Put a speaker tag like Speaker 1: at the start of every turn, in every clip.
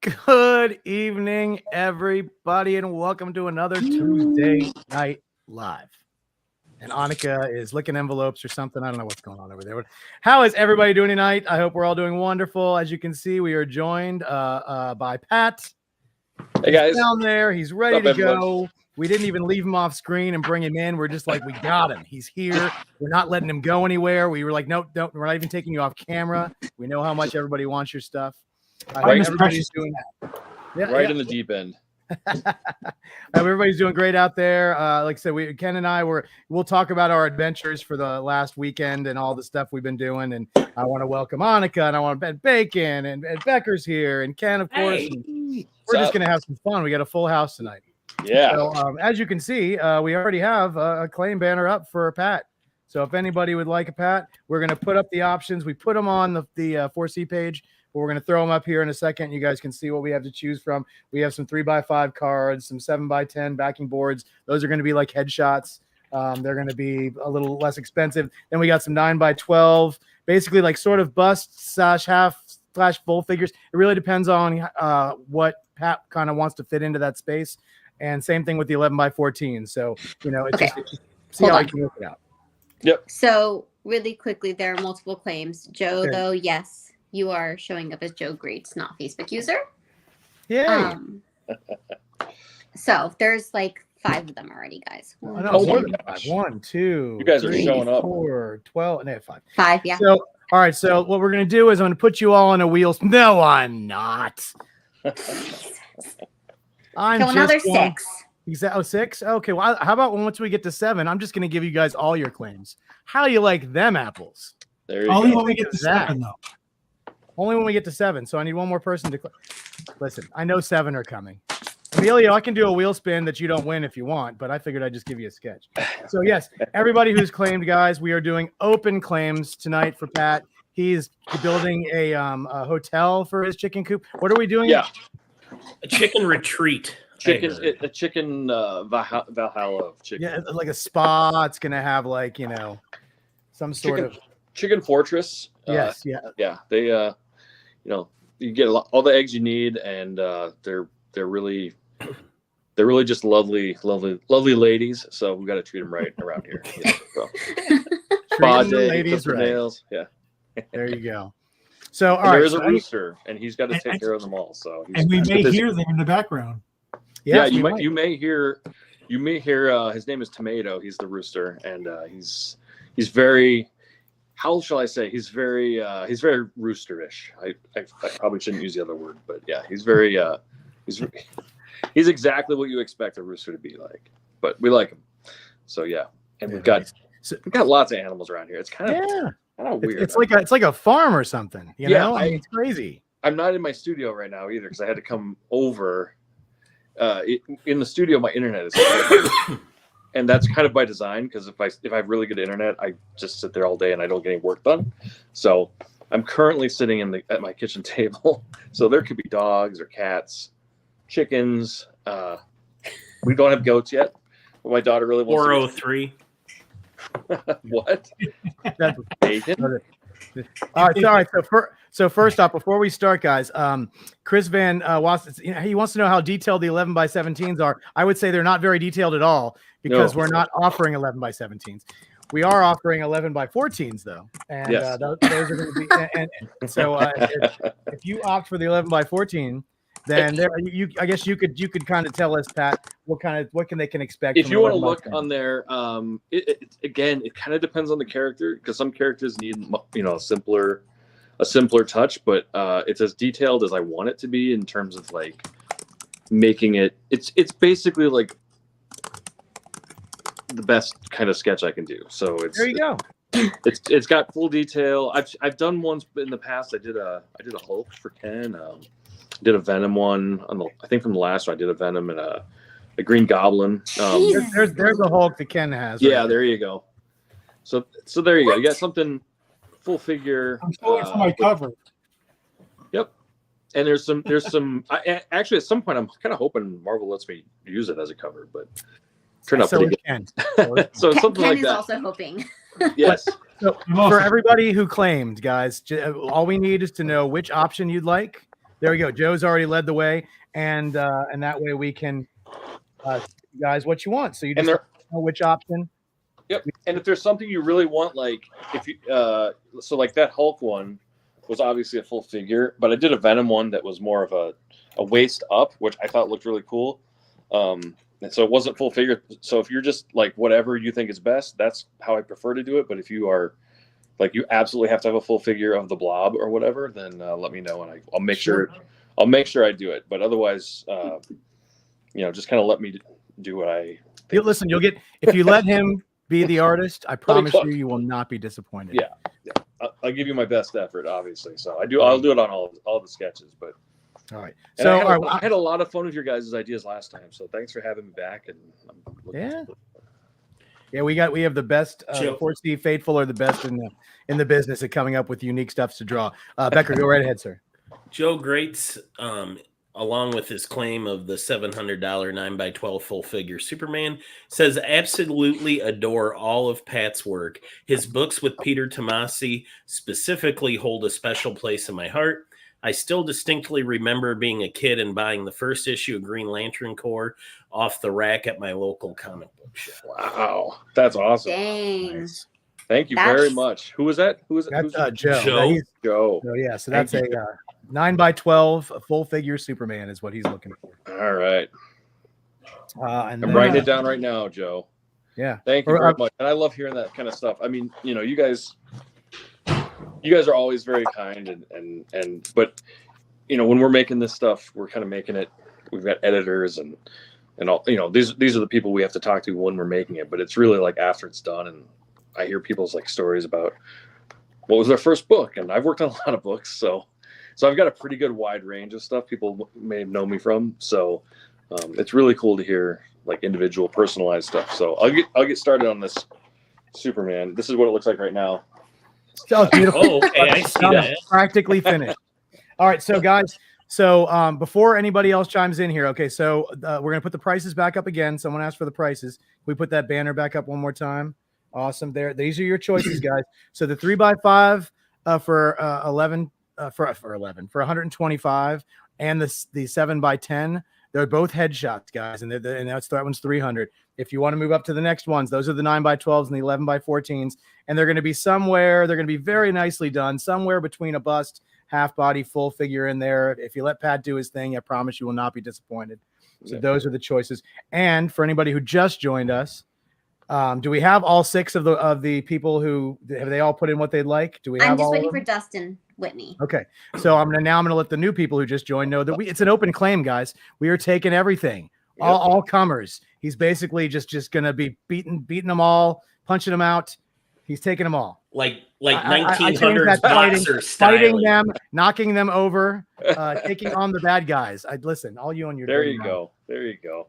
Speaker 1: Good evening, everybody, and welcome to another Tuesday Night Live. And Annika is licking envelopes or something. I don't know what's going on over there. But how is everybody doing tonight? I hope we're all doing wonderful. As you can see, we are joined by Pat.
Speaker 2: Hey, guys.
Speaker 1: He's down there. He's ready to go. We didn't even leave him off screen and bring him in. We're just like, we got him. He's here. We're not letting him go anywhere. We were like, nope, don't. We're not even taking you off camera. We know how much everybody wants your stuff. Everybody's doing that.
Speaker 2: In the deep end.
Speaker 1: Everybody's doing great out there. Like I said, Ken and I we'll talk about our adventures for the last weekend and all the stuff we've been doing. And I want to welcome Annika, and I want Ben Bacon, and Becker's here, and Ken, of course. Hey. We're just gonna have some fun. We got a full house tonight.
Speaker 2: Yeah.
Speaker 1: So as you can see, we already have a claim banner up for Pat. So if anybody would like a Pat, we're gonna put up the options. We put them on the 4C page. But we're going to throw them up here in a second. You guys can see what we have to choose from. We have some 3x5 cards, some 7x10 backing boards. Those are going to be like headshots. They're going to be a little less expensive. Then we got some 9x12, basically like sort of bust / half / full figures. It really depends on what Pat kind of wants to fit into that space. And same thing with the 11x14. So, it's
Speaker 3: okay.
Speaker 1: just see how I can work it out.
Speaker 2: Yep.
Speaker 3: So really quickly, there are multiple claims. Joe, though, yes. You are showing up as Joe Greets, not Facebook user.
Speaker 1: Yeah.
Speaker 3: So there's like 5 of them already, guys.
Speaker 1: More than 5. 1, 2.
Speaker 2: You guys are
Speaker 1: 3,
Speaker 2: showing up.
Speaker 1: 4, 12, and 5.
Speaker 3: 5, yeah.
Speaker 1: So, all right. So what we're gonna do is I'm gonna put you all on a wheel. No, I'm not. I'm
Speaker 3: so another 6.
Speaker 1: Exactly. 6. Okay. Well, how about once we get to 7, I'm just gonna give you guys all your claims. How do you like them apples?
Speaker 2: There you
Speaker 4: Only
Speaker 2: go.
Speaker 4: when we get to 7, though.
Speaker 1: Only when we get to 7. So I need one more person to listen. I know 7 are coming. Emilio, I can do a wheel spin that you don't win if you want, but I figured I'd just give you a sketch. So yes, everybody who's claimed, guys, we are doing open claims tonight for Pat. He's building a hotel for his chicken coop. What are we doing?
Speaker 2: Yeah,
Speaker 5: a chicken retreat.
Speaker 2: A chicken Valhalla of chicken.
Speaker 1: Yeah, like a spa. It's gonna have like some sort of
Speaker 2: chicken fortress.
Speaker 1: Yes,
Speaker 2: yeah. They you get all the eggs you need, and they're really just lovely ladies. So we got to treat them right around here. Spa day,
Speaker 1: ladies right.
Speaker 2: Nails. Yeah.
Speaker 1: There you go. So all
Speaker 2: right,
Speaker 1: there
Speaker 2: is a rooster, and he's got to take care of them all. So
Speaker 4: and we may hear them in the background.
Speaker 2: Yeah, you may hear his name is Tomato. He's the rooster, and he's very. How shall I say? He's very roosterish. I probably shouldn't use the other word, but yeah, he's very he's exactly what you expect a rooster to be like. But we like him, so yeah. And we've got lots of animals around here. It's kind of weird.
Speaker 1: It's like a farm or something. You know, it's crazy.
Speaker 2: I'm not in my studio right now either because I had to come over. In the studio, my internet is. And that's kind of by design because if I have really good internet, I just sit there all day and I don't get any work done. So I'm currently sitting at my kitchen table. So there could be dogs or cats, chickens. We don't have goats yet, but my daughter really wants
Speaker 5: 403.
Speaker 2: What?
Speaker 1: That's
Speaker 2: bacon.
Speaker 1: All right. So first off, before we start, guys, Chris Van he wants to know how detailed the 11x17s are. I would say they're not very detailed at all because we're not offering 11x17s. We are offering 11x14s though, and
Speaker 2: yes.
Speaker 1: Those are going to be. And so if you opt for the 11x14, then I guess you could kind of tell us, Pat, what they can expect.
Speaker 2: If you want to look on there, it kind of depends on the character because some characters need a simpler touch, but it's as detailed as I want it to be in terms of like making it. It's basically like the best kind of sketch I can do. So
Speaker 1: there you go.
Speaker 2: It's got full detail. I've done ones in the past. I did a Hulk for Ken. Did a Venom one I think from the last one. I did a Venom and a Green Goblin.
Speaker 1: There's a Hulk that Ken has.
Speaker 2: Yeah, there you go. So there you go. You got something full figure.
Speaker 4: I'm going for my cover.
Speaker 2: Yep. And there's some. Actually, at some point, I'm kind of hoping Marvel lets me use it as a cover, but turned out pretty good. So something
Speaker 3: Ken
Speaker 2: like
Speaker 3: is
Speaker 2: that.
Speaker 3: also hoping.
Speaker 2: Yes.
Speaker 1: So for everybody who claimed, guys, all we need is to know which option you'd like. there we go. Joe's already led the way, and that way we can, guys, what you want. So you just know which option.
Speaker 2: Yep. And if there's something you really want, like if you, so like that Hulk one was obviously a full figure, but I did a Venom one that was more of a waist up, which I thought looked really cool. And so it wasn't full figure. So if you're just like whatever you think is best, that's how I prefer to do it. But if you are like you absolutely have to have a full figure of the Blob or whatever, then let me know and I'll make sure I do it. But otherwise, just kind of let me do what I think.
Speaker 1: Listen, you'll get if you let him be the artist. I promise you will not be disappointed.
Speaker 2: Yeah. I'll give you my best effort, obviously. So I'll do it on all the sketches. But
Speaker 1: all right.
Speaker 2: And
Speaker 1: so
Speaker 2: I had a lot of fun with your guys' ideas last time. So thanks for having me back. And
Speaker 1: yeah, we have the best. 4C Faithful are the best in the business at coming up with unique stuff to draw. Becker, go right ahead, sir.
Speaker 5: Joe Greats, along with his claim of the $700 9x12 full figure Superman, says absolutely adore all of Pat's work. His books with Peter Tomasi specifically hold a special place in my heart. I still distinctly remember being a kid and buying the first issue of Green Lantern Corps off the rack at my local comic book shop.
Speaker 2: Wow, that's awesome.
Speaker 3: Dang.
Speaker 2: Nice. Thank you very much. Who was that?
Speaker 1: That's Joe.
Speaker 2: Joe.
Speaker 1: So yeah, so that's a 9x12 a full figure Superman is what he's looking for.
Speaker 2: All right.
Speaker 1: And
Speaker 2: I'm writing it down right now, Joe.
Speaker 1: Yeah.
Speaker 2: Thank you very much. And I love hearing that kind of stuff. I mean, you guys are always very kind but when we're making this stuff, we're kind of making it. We've got editors and all. These are the people we have to talk to when we're making it. But it's really like after it's done, and I hear people's like stories about what was their first book, and I've worked on a lot of books, so I've got a pretty good wide range of stuff people may know me from. So it's really cool to hear like individual personalized stuff. So I'll get started on this Superman. This is what it looks like right now.
Speaker 1: Oh, beautiful.
Speaker 5: Oh, okay, I see that.
Speaker 1: Practically finished. All right, so guys, before anybody else chimes in here, okay, so we're gonna put the prices back up again. Someone asked for the prices. Can we put that banner back up one more time? Awesome. These are your choices, guys. So the 3x5 for 11 for 125, and the 7x10. They're both headshots, guys, and that one's 300. If you want to move up to the next ones, those are the 9x12s and the 11x14s, and they're going to be somewhere. They're going to be very nicely done, somewhere between a bust, half body, full figure in there. If you let Pat do his thing, I promise you will not be disappointed. So those are the choices. And for anybody who just joined us, do we have all 6 of the people who have they all put in what they'd like? Do we have? I'm
Speaker 3: just waiting for Dustin Whitney.
Speaker 1: Okay, so I'm gonna let the new people who just joined know that it's an open claim, guys. We are taking everything, all comers. He's basically just gonna be beating them all, punching them out. He's taking them all.
Speaker 5: Like 1900s boxer
Speaker 1: fighting them, knocking them over, taking on the bad guys. Listen, all you on your.
Speaker 2: There you go. There you go.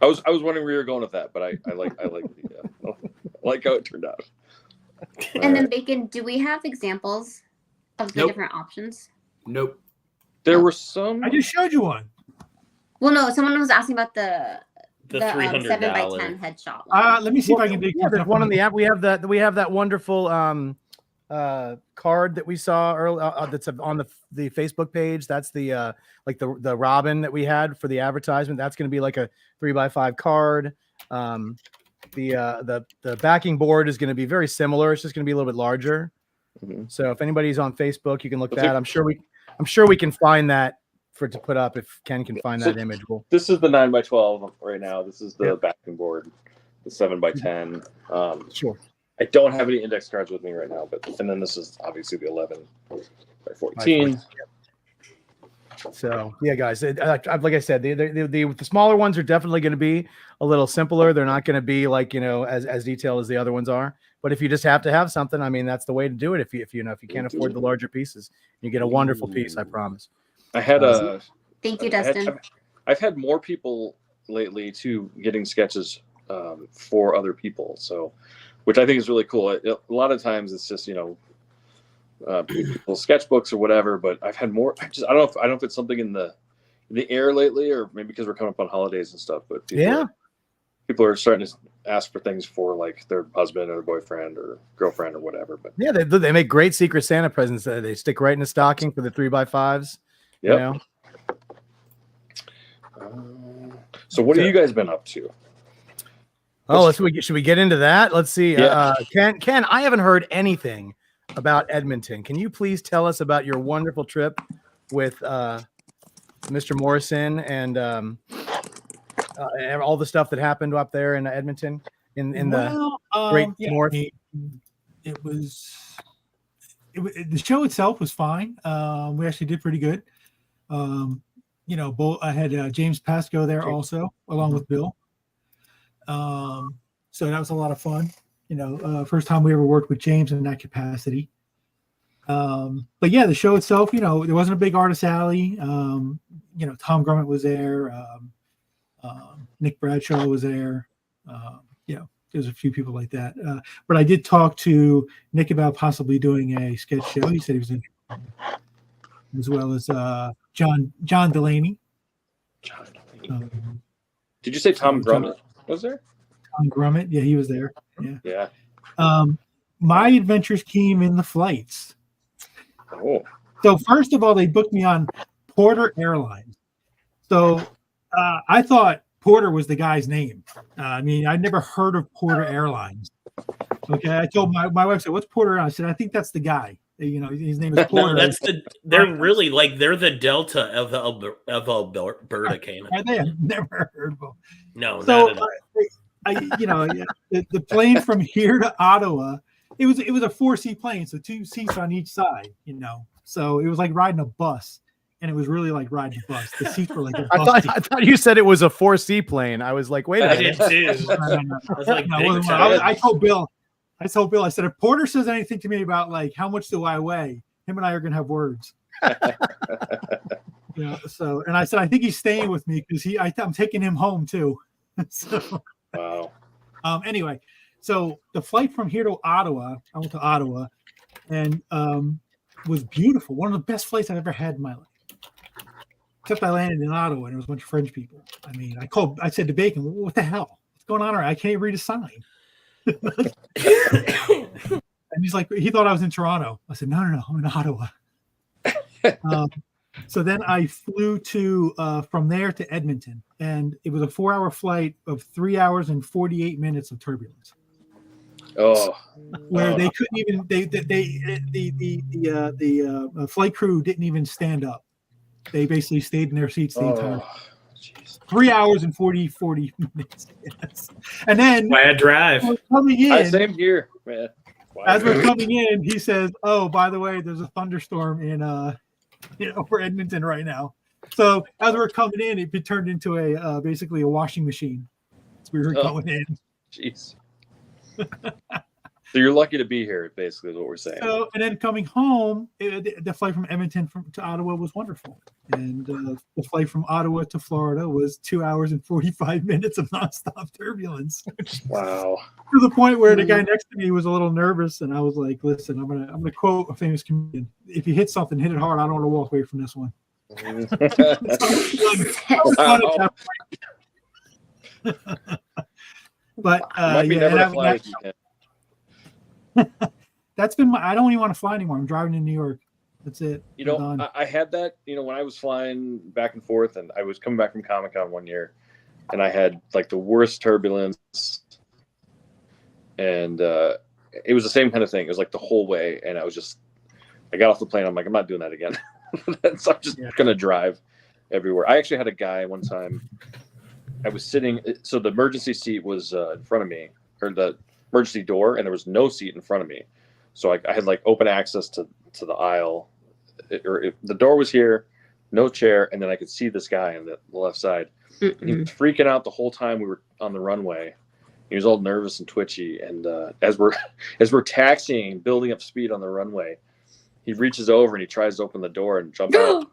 Speaker 2: I was wondering where you were going with that, but I like how it turned out.
Speaker 3: And then Bacon, do we have examples of the different options?
Speaker 6: Nope.
Speaker 2: There were some.
Speaker 4: I just showed you one.
Speaker 3: Well, no, someone was asking about the
Speaker 5: $300
Speaker 3: 7x10 headshot one.
Speaker 4: Let me see if I can dig
Speaker 1: there's one on the app. We have that wonderful card that we saw earlier that's on the Facebook page. That's the the Robin that we had for the advertisement. That's going to be like a 3x5 card. The backing board is going to be very similar. It's just going to be a little bit larger.
Speaker 2: Mm-hmm.
Speaker 1: So if anybody's on Facebook, you can look that. I'm sure we can find that to put up if Ken can find that image.
Speaker 2: This is the 9x12 right now. This is the backing board, the 7x10.
Speaker 1: Sure.
Speaker 2: I don't have any index cards with me right now, and then this is obviously the 11x14.
Speaker 1: So yeah, guys, like I said, the smaller ones are definitely going to be a little simpler. They're not going to be like as detailed as the other ones are. But if you just have to have something, I mean, that's the way to do it. If you can't afford the larger pieces, you get a wonderful piece. I promise.
Speaker 2: I had
Speaker 3: Thank you, Dustin.
Speaker 2: I've had more people lately too getting sketches for other people, so which I think is really cool. A lot of times it's just people's sketchbooks or whatever, but I've had more. I don't know if it's something in the air lately, or maybe because we're coming up on holidays and stuff. But people are starting to ask for things for like their husband or boyfriend or girlfriend or whatever. But
Speaker 1: yeah, they make great Secret Santa presents. They stick right in the stocking for the 3x5s.
Speaker 2: yeah.
Speaker 1: You know?
Speaker 2: So what have you guys been up to?
Speaker 1: Oh, should we get into that? Let's see.
Speaker 2: Yeah.
Speaker 1: Ken, I haven't heard anything about Edmonton. Can you please tell us about your wonderful trip with Mr. Morrison and all the stuff that happened up there in Edmonton in the Great North?
Speaker 4: It was the show itself was fine. We actually did pretty good. I had James Pascoe there also, along with Bill. So that was a lot of fun. First time we ever worked with James in that capacity. But yeah, the show itself, there wasn't a big artist alley. Tom Grummett was there. Nick Bradshaw was there. There's a few people like that. But I did talk to Nick about possibly doing a sketch show. He said he was interested, as well as John Delaney.
Speaker 2: Did you say Tom Grummett was there?
Speaker 4: Tom Grummett, yeah, he was there.
Speaker 2: Yeah.
Speaker 4: My adventures came in the flights.
Speaker 2: Oh.
Speaker 4: So first of all, they booked me on Porter Airlines. So I thought Porter was the guy's name. I'd never heard of Porter Airlines. Okay, I told my wife, said, "What's Porter Airlines?" I said, "I think that's the guy. His name is Porter."
Speaker 5: No, they're really like they're the Delta of Alberta, Canada.
Speaker 4: Are they? I've never heard of them.
Speaker 5: No,
Speaker 4: So
Speaker 5: not at all.
Speaker 4: the plane from here to Ottawa, it was a 4-seat plane, so 2 seats on each side. So it was like riding a bus, and it was really like riding a bus. The seats were like a bus.
Speaker 1: I thought you said it was a 4C plane. I was like, wait a
Speaker 5: I
Speaker 1: minute.
Speaker 5: did too.
Speaker 4: No.
Speaker 5: I was like,
Speaker 4: No, it
Speaker 5: big
Speaker 4: wasn't
Speaker 5: time.
Speaker 4: one. I told Bill, I said, if Porter says anything to me about like how much do I weigh, him and I are gonna have words. So, and I said, I think he's staying with me because I'm taking him home too. So,
Speaker 2: Wow.
Speaker 4: Anyway, so the flight from here to Ottawa, I went to Ottawa, and was beautiful. One of the best flights I've ever had in my life. Except I landed in Ottawa, and it was a bunch of French people. I said to Bacon, "What the hell? What's going on? I can't read a sign." And he's like, he thought I was in Toronto. I said, no, I'm in Ottawa. So then I flew from there to Edmonton, and it was a 4-hour flight of 3 hours and 48 minutes of turbulence.
Speaker 2: Oh,
Speaker 4: Where they couldn't even the flight crew didn't even stand up. They basically stayed in their seats the entire 3 hours and 40 minutes. Yes. And then
Speaker 5: Bad drive.
Speaker 4: coming in,
Speaker 2: same here, man. Wow.
Speaker 4: as we're coming in, he says, "Oh, by the way, there's a thunderstorm in over Edmonton right now." So as we're coming in, it turned into a basically a washing machine. So we were going in.
Speaker 2: Jeez. So you're lucky to be here, basically, is what we're saying.
Speaker 4: So, and then coming home, the flight from Edmonton to Ottawa was wonderful. And the flight from Ottawa to Florida was 2 hours and 45 minutes of nonstop turbulence.
Speaker 2: Wow.
Speaker 4: To the point where the guy next to me was a little nervous, and I was like, "Listen, I'm gonna quote a famous comedian: If you hit something, hit it hard. I don't want to walk away from this one." But
Speaker 2: Might be
Speaker 4: yeah,
Speaker 2: never
Speaker 4: and
Speaker 2: to fly with you, Ken.
Speaker 4: that's been I don't even want to fly anymore. I'm driving to New York. That's it.
Speaker 2: I had that, when I was flying back and forth, and I was coming back from Comic-Con one year, and I had like the worst turbulence, and it was the same kind of thing. It was like the whole way, and I got off the plane. I'm like, I'm not doing that again. So I'm just gonna drive everywhere. I actually had a guy one time. I was sitting, so the emergency seat was in front of me, or the emergency door, and there was no seat in front of me. So I had like open access to the aisle, the door was here, no chair, and then I could see this guy on the left side. And he was freaking out the whole time we were on the runway. He was all nervous and twitchy. And as we're taxiing, building up speed on the runway, he reaches over and he tries to open the door and jump out.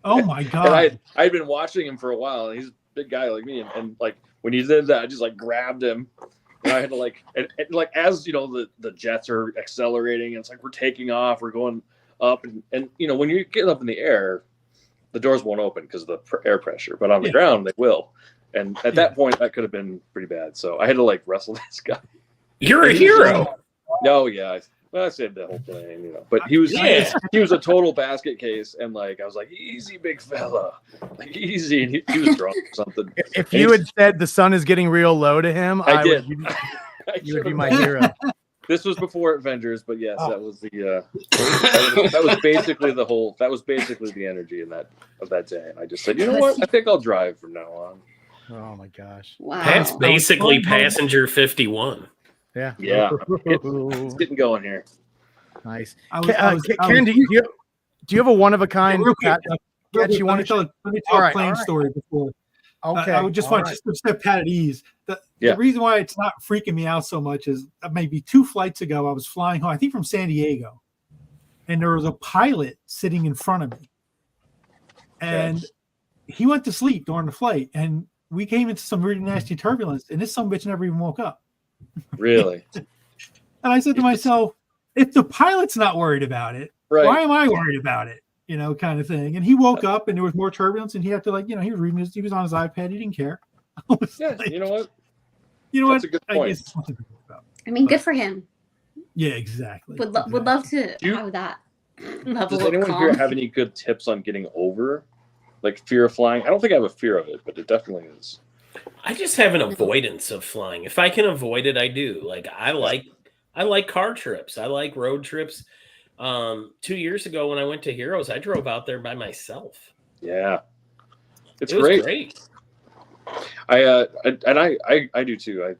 Speaker 4: Oh my God!
Speaker 2: And I'd been watching him for a while, and he's a big guy like me, and like when he did that, I just like grabbed him. And I had to and as the jets are accelerating, and it's like we're taking off, we're going up, and when you get up in the air, the doors won't open because of the air pressure, but on the ground they will. And at that point, that could have been pretty bad. So I had to like wrestle this guy.
Speaker 5: You're a hero.
Speaker 2: No, yeah. I said the whole thing, you know. But he was a total basket case, and like I was like, easy, big fella, like easy, and he was drunk or something.
Speaker 1: If you had said the sun is getting real low to him,
Speaker 2: I did.
Speaker 1: You would be my hero.
Speaker 2: This was before Avengers, but yes, that was the that was basically the energy in that day. And I just said, you know what? I think I'll drive from now on.
Speaker 1: Oh my gosh.
Speaker 3: Wow.
Speaker 5: That's basically passenger 51.
Speaker 2: Yeah. It's getting going here.
Speaker 1: Nice. Ken, do you have a one of a kind?
Speaker 4: Let me tell a claim story before.
Speaker 1: Okay.
Speaker 4: I would just want to set Pat at ease. The reason why it's not freaking me out so much is maybe 2 flights ago, I was flying home, I think from San Diego, and there was a pilot sitting in front of me. And he went to sleep during the flight, and we came into some really nasty turbulence, and this sumbitch never even woke up.
Speaker 2: Really?
Speaker 4: And I said to myself, if the pilot's not worried about it, why am I worried about it? You know, kind of thing. And he woke up and there was more turbulence, and he had to like, you know, he was reading he was on his iPad. He didn't care.
Speaker 2: You know what?
Speaker 4: That's
Speaker 2: a good point.
Speaker 3: I mean, good for him.
Speaker 4: Yeah, exactly.
Speaker 3: Would love to have that level
Speaker 2: Does anyone
Speaker 3: of
Speaker 2: here
Speaker 3: calm.
Speaker 2: have any good tips on getting over like fear of flying? I don't think I have a fear of it, but it definitely is.
Speaker 5: I just have an avoidance of flying. If I can avoid it, I do. Like I like car trips. I like road trips. 2 years ago when I went to Heroes, I drove out there by myself.
Speaker 2: Yeah. It
Speaker 5: was great.
Speaker 2: I do too.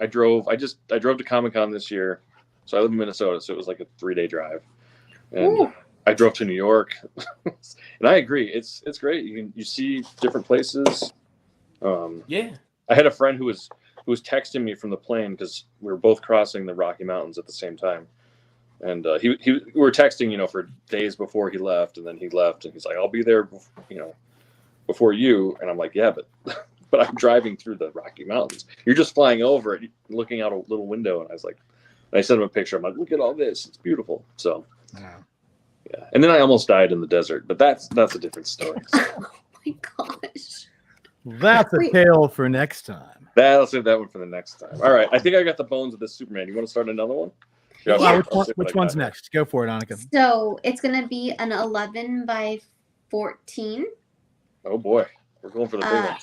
Speaker 2: I drove to Comic-Con this year. So I live in Minnesota, so it was like a 3-day drive. And I drove to New York. And I agree. It's great. You see different places. I had a friend who was texting me from the plane because we were both crossing the Rocky Mountains at the same time, and we were texting, you know, for days before he left, and then he left, and he's like, "I'll be there, you know, before you," and I'm like, "Yeah, but I'm driving through the Rocky Mountains. You're just flying over it, looking out a little window," and I sent him a picture. I'm like, "Look at all this. It's beautiful." So, yeah. And then I almost died in the desert, but that's a different story. So.
Speaker 3: Oh my gosh.
Speaker 1: That's a tale for next time.
Speaker 2: I'll save that one for the next time. All right. I think I got the bones of this Superman. You want to start another one?
Speaker 1: Yeah. Which one's next? Go for it, Annika.
Speaker 3: So it's going to be an 11 by 14.
Speaker 2: Oh, boy. We're going for the big one.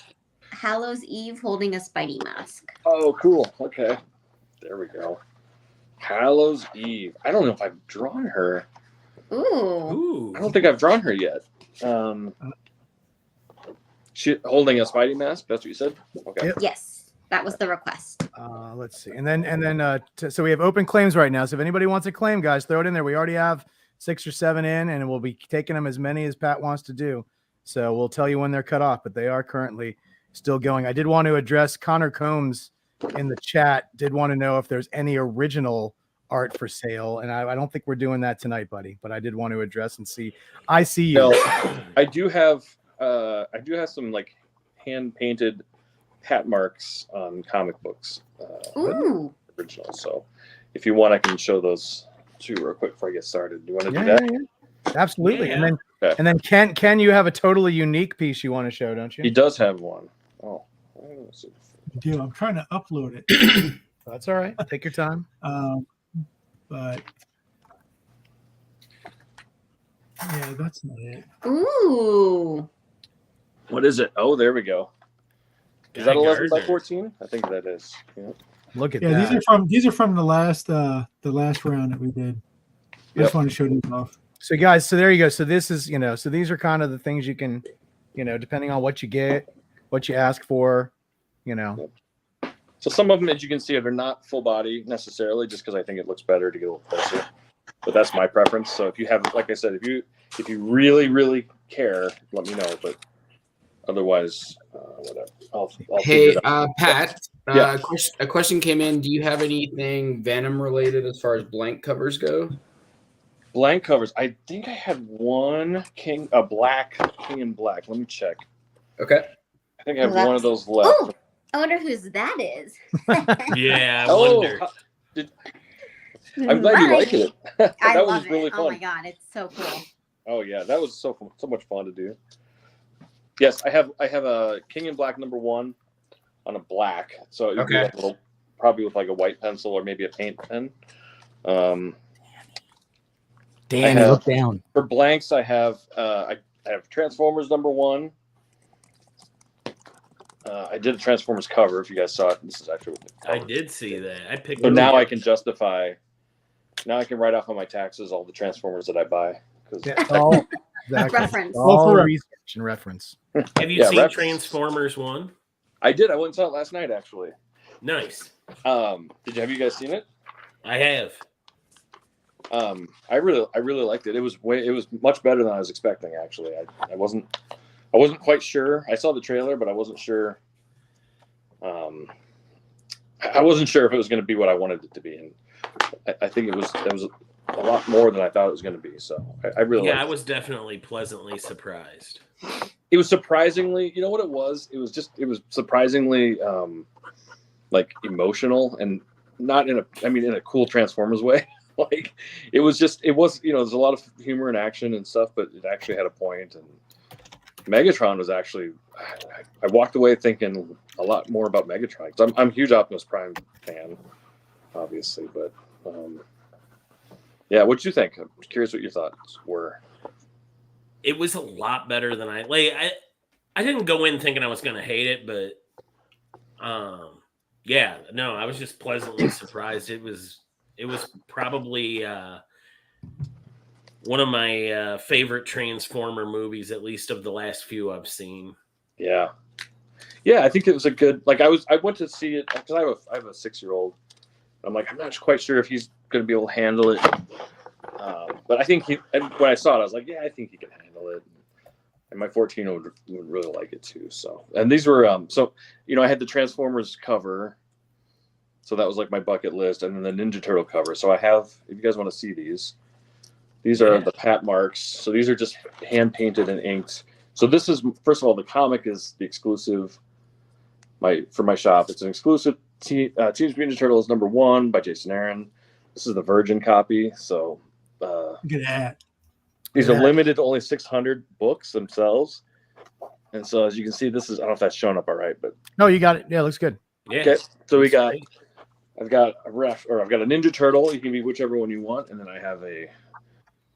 Speaker 3: Hallows Eve holding a Spidey mask.
Speaker 2: Oh, cool. Okay. There we go. Hallows Eve. I don't know if I've drawn her.
Speaker 3: Ooh.
Speaker 2: I don't think I've drawn her yet. She holding a Spidey mask. That's what you said. Okay.
Speaker 1: Yep.
Speaker 3: Yes, that was the request.
Speaker 1: Let's see, and then so we have open claims right now. So if anybody wants a claim, guys, throw it in there. We already have 6 or 7 in, and we'll be taking them as many as Pat wants to do. So we'll tell you when they're cut off, but they are currently still going. I did want to address Connor Combs in the chat. Did want to know if there's any original art for sale, and I don't think we're doing that tonight, buddy. But I did want to address and see. I see you.
Speaker 2: No, I do have some like hand painted hat marks on comic books. Original. So if you want, I can show those too real quick before I get started. Do you want to do that?
Speaker 1: Yeah. Absolutely. Yeah. And then Ken, you have a totally unique piece you want to show, don't you?
Speaker 2: He does have one. Oh,
Speaker 4: Dude, I'm trying to upload it.
Speaker 1: That's all right. Take your time.
Speaker 4: But yeah, that's not it.
Speaker 3: Ooh.
Speaker 2: What is it? Oh, there we go. Is that 11 by 14? I think that is. Yeah.
Speaker 1: Look at that.
Speaker 4: These are from the last round that we did. I just want to show these off.
Speaker 1: So guys, so there you go. So this is, you know, so these are kind of the things you can, you know, depending on what you get, what you ask for, you know.
Speaker 2: So some of them, as you can see, are not full body necessarily, just because I think it looks better to get a little closer. But that's my preference. So if you have, like I said, if you really, really care, let me know. But otherwise, whatever. I'll
Speaker 6: hey, Pat.
Speaker 2: Yeah.
Speaker 6: A question came in. Do you have anything Venom related as far as blank covers go?
Speaker 2: Blank covers. I think I had one black King in Black. Let me check.
Speaker 6: Okay.
Speaker 2: I think I have one of those left.
Speaker 3: Oh, I wonder whose that is.
Speaker 5: Yeah, I wonder.
Speaker 2: I'm glad you like it.
Speaker 3: I
Speaker 2: was
Speaker 3: love it.
Speaker 2: really fun.
Speaker 3: Oh my god, it's so cool.
Speaker 2: Oh yeah, that was so much fun to do. Yes, I have a King in Black #1 on a black. So it would be like a little, probably with like a white pencil or maybe a paint pen.
Speaker 7: Danny, look down.
Speaker 2: For blanks, I have Transformers #1. I did a Transformers cover. If you guys saw it, this is actually.
Speaker 5: I did see that. I picked.
Speaker 2: So now I can justify. Now I can write off on my taxes all the Transformers that I buy because
Speaker 1: Exactly.
Speaker 3: Reference.
Speaker 1: All research and reference.
Speaker 5: Have you seen Transformers 1?
Speaker 2: I did. I went and saw it last night, actually.
Speaker 5: Nice.
Speaker 2: Have you guys seen it?
Speaker 5: I have.
Speaker 2: I really liked it. It was much better than I was expecting. Actually, I wasn't quite sure. I saw the trailer, but I wasn't sure. I wasn't sure if it was going to be what I wanted it to be, and I think it was a lot more than I thought it was going to be. So I really
Speaker 5: I was definitely pleasantly surprised.
Speaker 2: It was surprisingly, you know what it was? It was surprisingly like emotional and not in a cool Transformers way. Like it was, there's a lot of humor and action and stuff, but it actually had a point. And Megatron was actually, I walked away thinking a lot more about Megatron because I'm a huge Optimus Prime fan, obviously, but what'd you think? I'm curious what your thoughts were.
Speaker 5: It was a lot better than I didn't go in thinking I was going to hate it, but I was just pleasantly surprised. It was probably one of my favorite Transformer movies, at least of the last few I've seen.
Speaker 2: Yeah, I think it was a good. Like I went to see it because I have a 6-year-old. I'm like, I'm not quite sure if he's going to be able to handle it. But I think when I saw it, I was like, yeah, I think he can handle it. And my 14-year-old would really like it too. So, and these were, I had the Transformers cover. So that was like my bucket list. And then the Ninja Turtle cover. So I have, if you guys want to see these are the pat marks. So these are just hand painted and inked. So this is, first of all, the comic is the exclusive for my shop. It's an exclusive Teenage Mutant Turtles #1 by Jason Aaron. This is the Virgin copy. So
Speaker 4: look at that.
Speaker 2: These are limited to only 600 books themselves. And so as you can see, this is, I don't know if that's showing up all right, but
Speaker 1: no, you got it. Yeah, it looks good.
Speaker 5: Yeah.
Speaker 2: Okay. So I've got a Ninja Turtle. You can be whichever one you want. And then I have a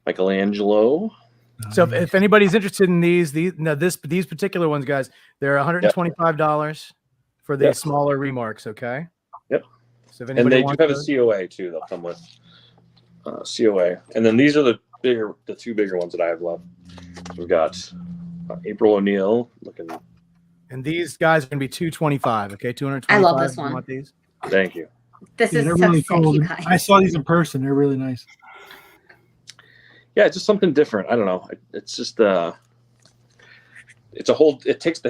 Speaker 2: Michelangelo.
Speaker 1: So if anybody's interested in these particular ones, guys, they're $125 for the smaller remarks. Okay.
Speaker 2: Yep.
Speaker 1: So if
Speaker 2: and
Speaker 1: anybody
Speaker 2: they do have
Speaker 1: those,
Speaker 2: a COA too. They'll come with COA. And then these are the two bigger ones that I have left. So we've got April O'Neil looking.
Speaker 1: And these guys are going to be $225. Okay. $225.
Speaker 3: I love this one.
Speaker 1: You want these?
Speaker 2: Thank you.
Speaker 3: This is
Speaker 4: they're
Speaker 3: so
Speaker 4: really
Speaker 3: sick,
Speaker 4: cool.
Speaker 3: you guys.
Speaker 4: I saw these in person. They're really nice.
Speaker 2: Yeah, it's just something different. I don't know. It's just they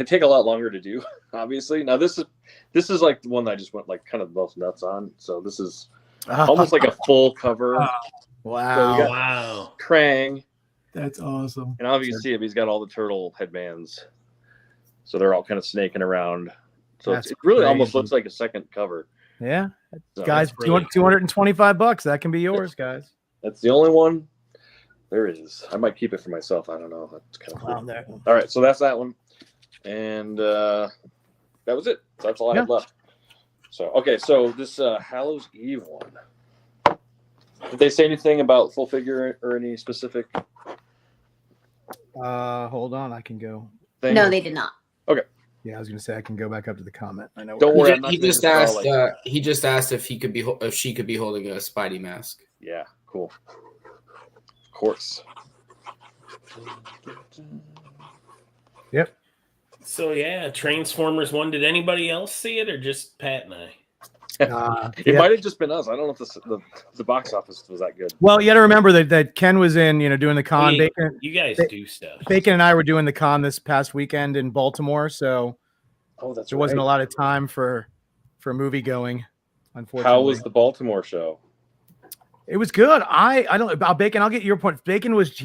Speaker 2: take a lot longer to do, obviously. Now this is like the one that I just went like kind of the most nuts on. So this is almost like a full cover.
Speaker 1: Wow.
Speaker 2: So we got
Speaker 5: Wow.
Speaker 2: Krang.
Speaker 4: That's awesome.
Speaker 2: And obviously you can see him, he's got all the turtle headbands. So they're all kind of snaking around. So it really almost looks like a second cover.
Speaker 1: Yeah.
Speaker 2: So
Speaker 1: Guys, $225. That can be yours, guys.
Speaker 2: that's the only one there is. I might keep it for myself. I don't know. That's kind of cool.
Speaker 1: There.
Speaker 2: All right, so that's that one. And that was it. So that's all I had left. So, okay, so this Hallows Eve one. Did they say anything about full figure or any specific?
Speaker 1: Hold on. I can go.
Speaker 2: Thing?
Speaker 3: No, they did not.
Speaker 2: Okay.
Speaker 1: Yeah, I was going to say I can go back up to the comment. I know.
Speaker 2: Don't worry.
Speaker 6: He just asked. He just asked if she could be holding a Spidey mask.
Speaker 2: Yeah, cool. Of course.
Speaker 1: Yep.
Speaker 5: So yeah, Transformers 1. Did anybody else see it or just Pat and I?
Speaker 2: It might have just been us. I don't know if the box office was that good.
Speaker 1: Well, you got to remember that Ken was in, doing the con.
Speaker 5: Yeah,
Speaker 1: Bacon,
Speaker 5: you guys do stuff.
Speaker 1: Bacon and I were doing the con this past weekend in Baltimore, so
Speaker 2: There
Speaker 1: wasn't a lot of time for movie going. Unfortunately,
Speaker 2: How was the Baltimore show?
Speaker 1: It was good. I don't about Bacon. I'll get your point. Bacon was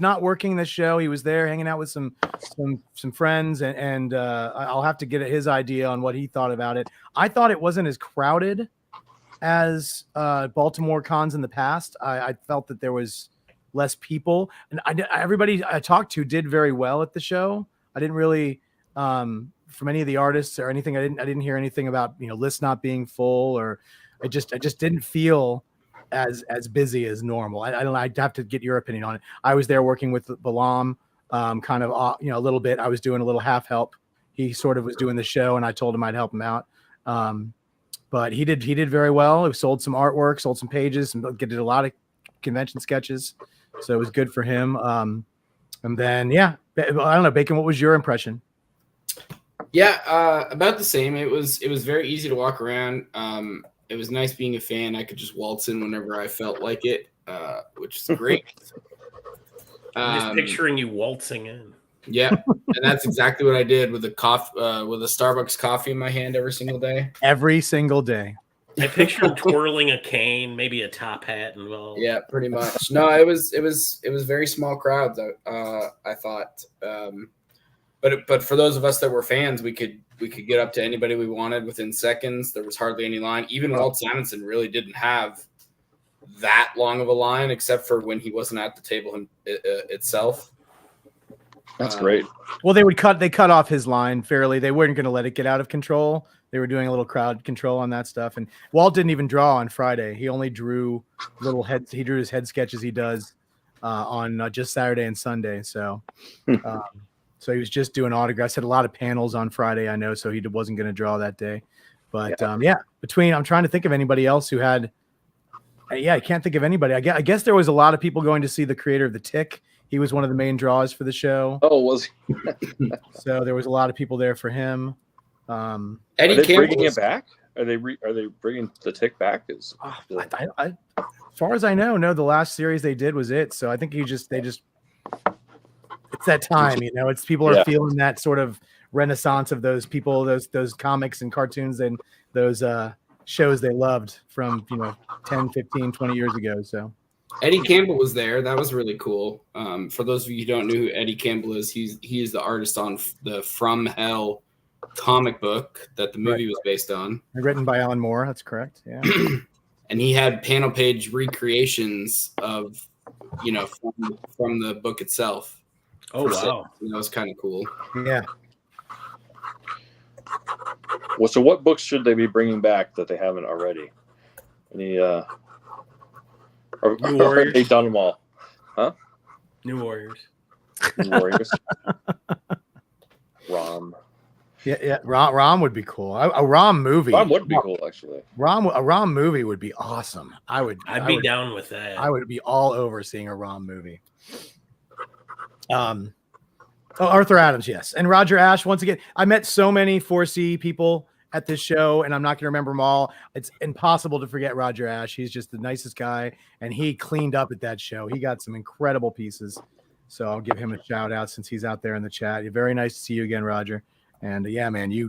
Speaker 1: not working this show. He was there hanging out with some friends, and I'll have to get his idea on what he thought about it. I thought it wasn't as crowded as Baltimore cons in the past. I felt that there was less people, and everybody I talked to did very well at the show. I didn't really from any of the artists or anything. I didn't hear anything about, lists not being full, or I just didn't feel as busy as normal. I don't know. I'd have to get your opinion on it. I was there working with Balam, kind of, a little bit. I was doing a little half help. He sort of was doing the show, and I told him I'd help him out. But he did very well. He sold some artwork, sold some pages, and did a lot of convention sketches. So it was good for him. And then, I don't know, Bacon, what was your impression?
Speaker 6: Yeah, about the same. It was very easy to walk around. It was nice being a fan. I could just waltz in whenever I felt like it, which is great.
Speaker 5: I'm just picturing you waltzing in.
Speaker 6: Yeah, and that's exactly what I did with a Starbucks coffee in my hand every single day.
Speaker 1: Every single day.
Speaker 5: I picture him twirling a cane, maybe a top hat involved.
Speaker 6: Yeah, pretty much. No, it was very small crowds. I thought, but for those of us that were fans, we could get up to anybody we wanted within seconds. There was hardly any line. Even Walt Simonson really didn't have that long of a line, except for when he wasn't at the table itself.
Speaker 2: That's great.
Speaker 1: Well, they cut off his line fairly. They weren't going to let it get out of control. They were doing a little crowd control on that stuff. And Walt didn't even draw on Friday. He only drew he drew his head sketches he does on just Saturday and Sunday. So, so he was just doing autographs. Had a lot of panels on Friday, I know. So he wasn't going to draw that day. But I'm trying to think of anybody else who had. I can't think of anybody. I guess there was a lot of people going to see the creator of the Tick. He was one of the main draws for the show.
Speaker 2: Oh, was he?
Speaker 1: So there was a lot of people there for him.
Speaker 2: Eddie Campbell bringing it back? Are they bringing the Tick back? As
Speaker 1: far as I know, no. The last series they did was it. So I think they just it's that time, It's people are feeling that sort of renaissance of those people, those comics and cartoons and those shows they loved from 10, 15, 20 years ago. So
Speaker 6: Eddie Campbell was there. That was really cool. For those of you who don't know who Eddie Campbell is, he is the artist on the From Hell comic book that the movie was based on.
Speaker 1: Written by Alan Moore. That's correct. Yeah.
Speaker 6: And he had panel page recreations of, from the book itself.
Speaker 5: Oh, wow.
Speaker 6: That was kind of cool.
Speaker 1: Yeah.
Speaker 2: Well, so what books should they be bringing back that they haven't already? Any
Speaker 5: New Warriors.
Speaker 2: They've done them all, huh?
Speaker 5: New Warriors.
Speaker 2: New Warriors. Rom.
Speaker 1: Yeah. Rom would be cool. A Rom movie.
Speaker 2: Rom would be cool, actually.
Speaker 1: A Rom movie would be awesome. I'd
Speaker 5: be down with that.
Speaker 1: I would be all over seeing a Rom movie. Arthur Adams, yes, and Roger Ashe. Once again, I met so many 4C people at this show, and I'm not going to remember them all. It's impossible to forget Roger Ashe. He's just the nicest guy, and he cleaned up at that show. He got some incredible pieces, so I'll give him a shout out since he's out there in the chat. Very nice to see you again, Roger. And yeah, man, you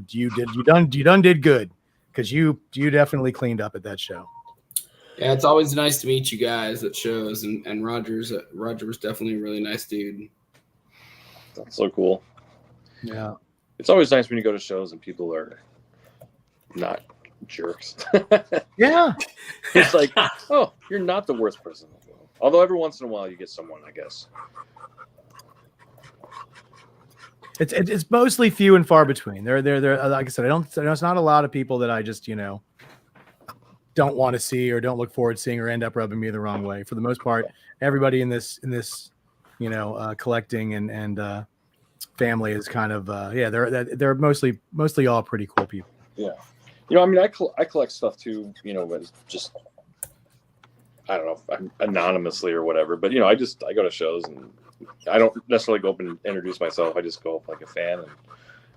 Speaker 1: done did good, because you definitely cleaned up at that show.
Speaker 6: Yeah, it's always nice to meet you guys at shows, and Roger was definitely a really nice dude.
Speaker 2: That's so cool.
Speaker 1: Yeah,
Speaker 2: it's always nice when you go to shows and people are not jerks.
Speaker 1: Yeah,
Speaker 2: it's like, oh, you're not the worst person in the world. Although every once in a while you get someone, I guess.
Speaker 1: It's mostly few and far between. They're like I said, there's not a lot of people that I just don't want to see or don't look forward to seeing or end up rubbing me the wrong way. For the most part, everybody in this collecting and family is kind of they're mostly all pretty cool people.
Speaker 2: Yeah, I mean, I collect stuff too, but just I don't know, anonymously or whatever. But I go to shows and I don't necessarily go up and introduce myself. I just go up like a fan. And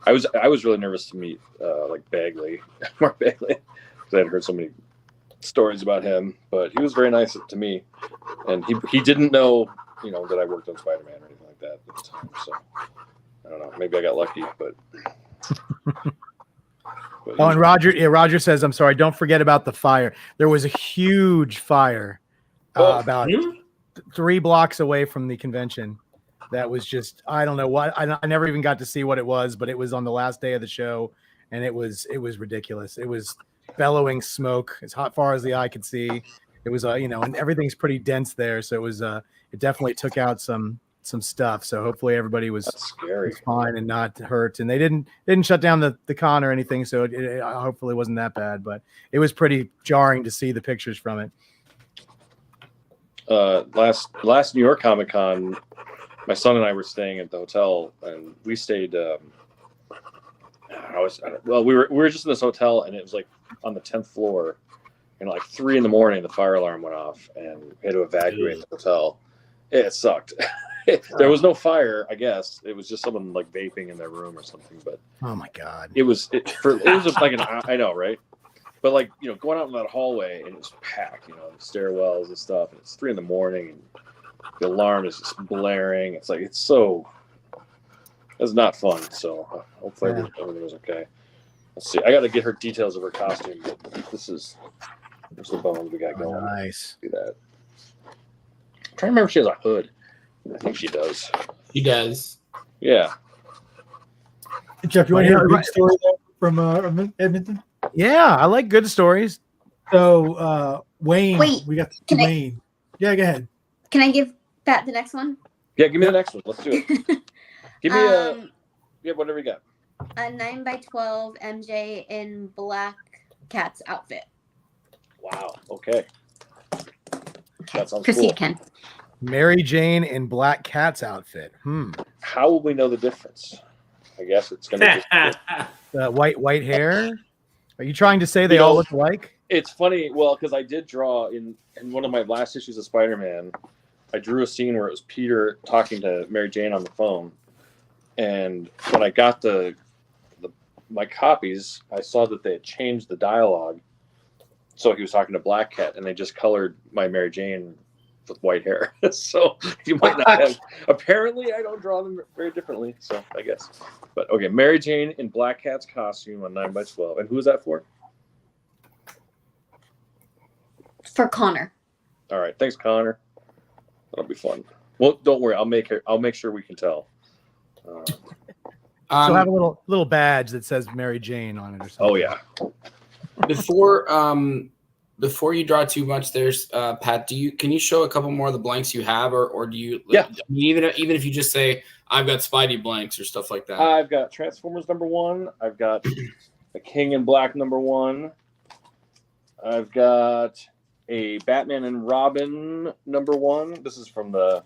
Speaker 2: I was really nervous to meet like Bagley, Mark Bagley, because I had heard so many stories about him. But he was very nice to me, and he didn't know that I worked on Spider-Man or anything like that at the time. So I don't know. Maybe I got lucky, but.
Speaker 1: And Roger says, I'm sorry, don't forget about the fire. There was a huge fire about 3 blocks away from the convention. That was just, I don't know what, I never even got to see what it was, but it was on the last day of the show, and it was ridiculous. It was bellowing smoke as far as the eye could see. It was, and everything's pretty dense there. So it was, it definitely took out some some stuff. So hopefully everybody was
Speaker 2: That's scary.
Speaker 1: fine and not hurt. And they didn't shut down the con or anything. So it hopefully wasn't that bad. But it was pretty jarring to see the pictures from it.
Speaker 2: Last New York Comic Con, my son and I were staying at the hotel, and we stayed. We were just in this hotel, and it was like on the 10th floor, and like 3 a.m, the fire alarm went off, and we had to evacuate the hotel. It sucked. There was no fire, I guess. It was just someone like vaping in their room or something. But
Speaker 1: oh my god,
Speaker 2: it was like I know, right? But like, you know, going out in that hallway and it was packed, you know, the stairwells and stuff, and it's 3 a.m, and the alarm is just blaring. It's like it's not fun. So hopefully everything was okay. Let's see. I got to get her details of her costume, but there's the bones we got going.
Speaker 1: Nice.
Speaker 2: Do that. I'm trying to remember if she has a hood. I think she does.
Speaker 6: He does.
Speaker 2: Yeah.
Speaker 4: Jeff, you want to hear a good story from Edmonton?
Speaker 1: Yeah, I like good stories.
Speaker 4: So Wayne,
Speaker 3: Wait,
Speaker 4: we got Wayne. Yeah, go ahead.
Speaker 3: Can I give Pat the next one?
Speaker 2: Yeah, give me the next one. Let's do it. Give me whatever you got.
Speaker 3: A 9x12 MJ in Black Cat's outfit.
Speaker 2: Wow. Okay. That sounds
Speaker 3: Proceed,
Speaker 2: cool.
Speaker 3: Ken.
Speaker 1: Mary Jane in Black Cat's outfit.
Speaker 2: How will we know the difference? I guess it's gonna just
Speaker 1: White hair. Are you trying to say they all look alike?
Speaker 2: It's funny, well, because I did draw in one of my last issues of Spider-Man. I drew a scene where it was Peter talking to Mary Jane on the phone, and when I got my copies, I saw that they had changed the dialogue. So he was talking to Black Cat, and they just colored my Mary Jane with white hair. So you might not have. Apparently, I don't draw them very differently. So I guess. But okay, Mary Jane in Black Cat's costume on 9x12. And who is that for?
Speaker 3: For Connor.
Speaker 2: All right, thanks, Connor. That'll be fun. Well, don't worry. I'll make sure we can tell.
Speaker 1: So have a little badge that says Mary Jane on it or something.
Speaker 2: Oh yeah.
Speaker 6: Before you draw too much, there's Pat. Can you show a couple more of the blanks you have, or do you?
Speaker 2: Yeah.
Speaker 6: Even if you just say I've got Spidey blanks or stuff like that.
Speaker 2: I've got Transformers #1. I've got a King in Black #1. I've got a Batman and Robin #1. This is from the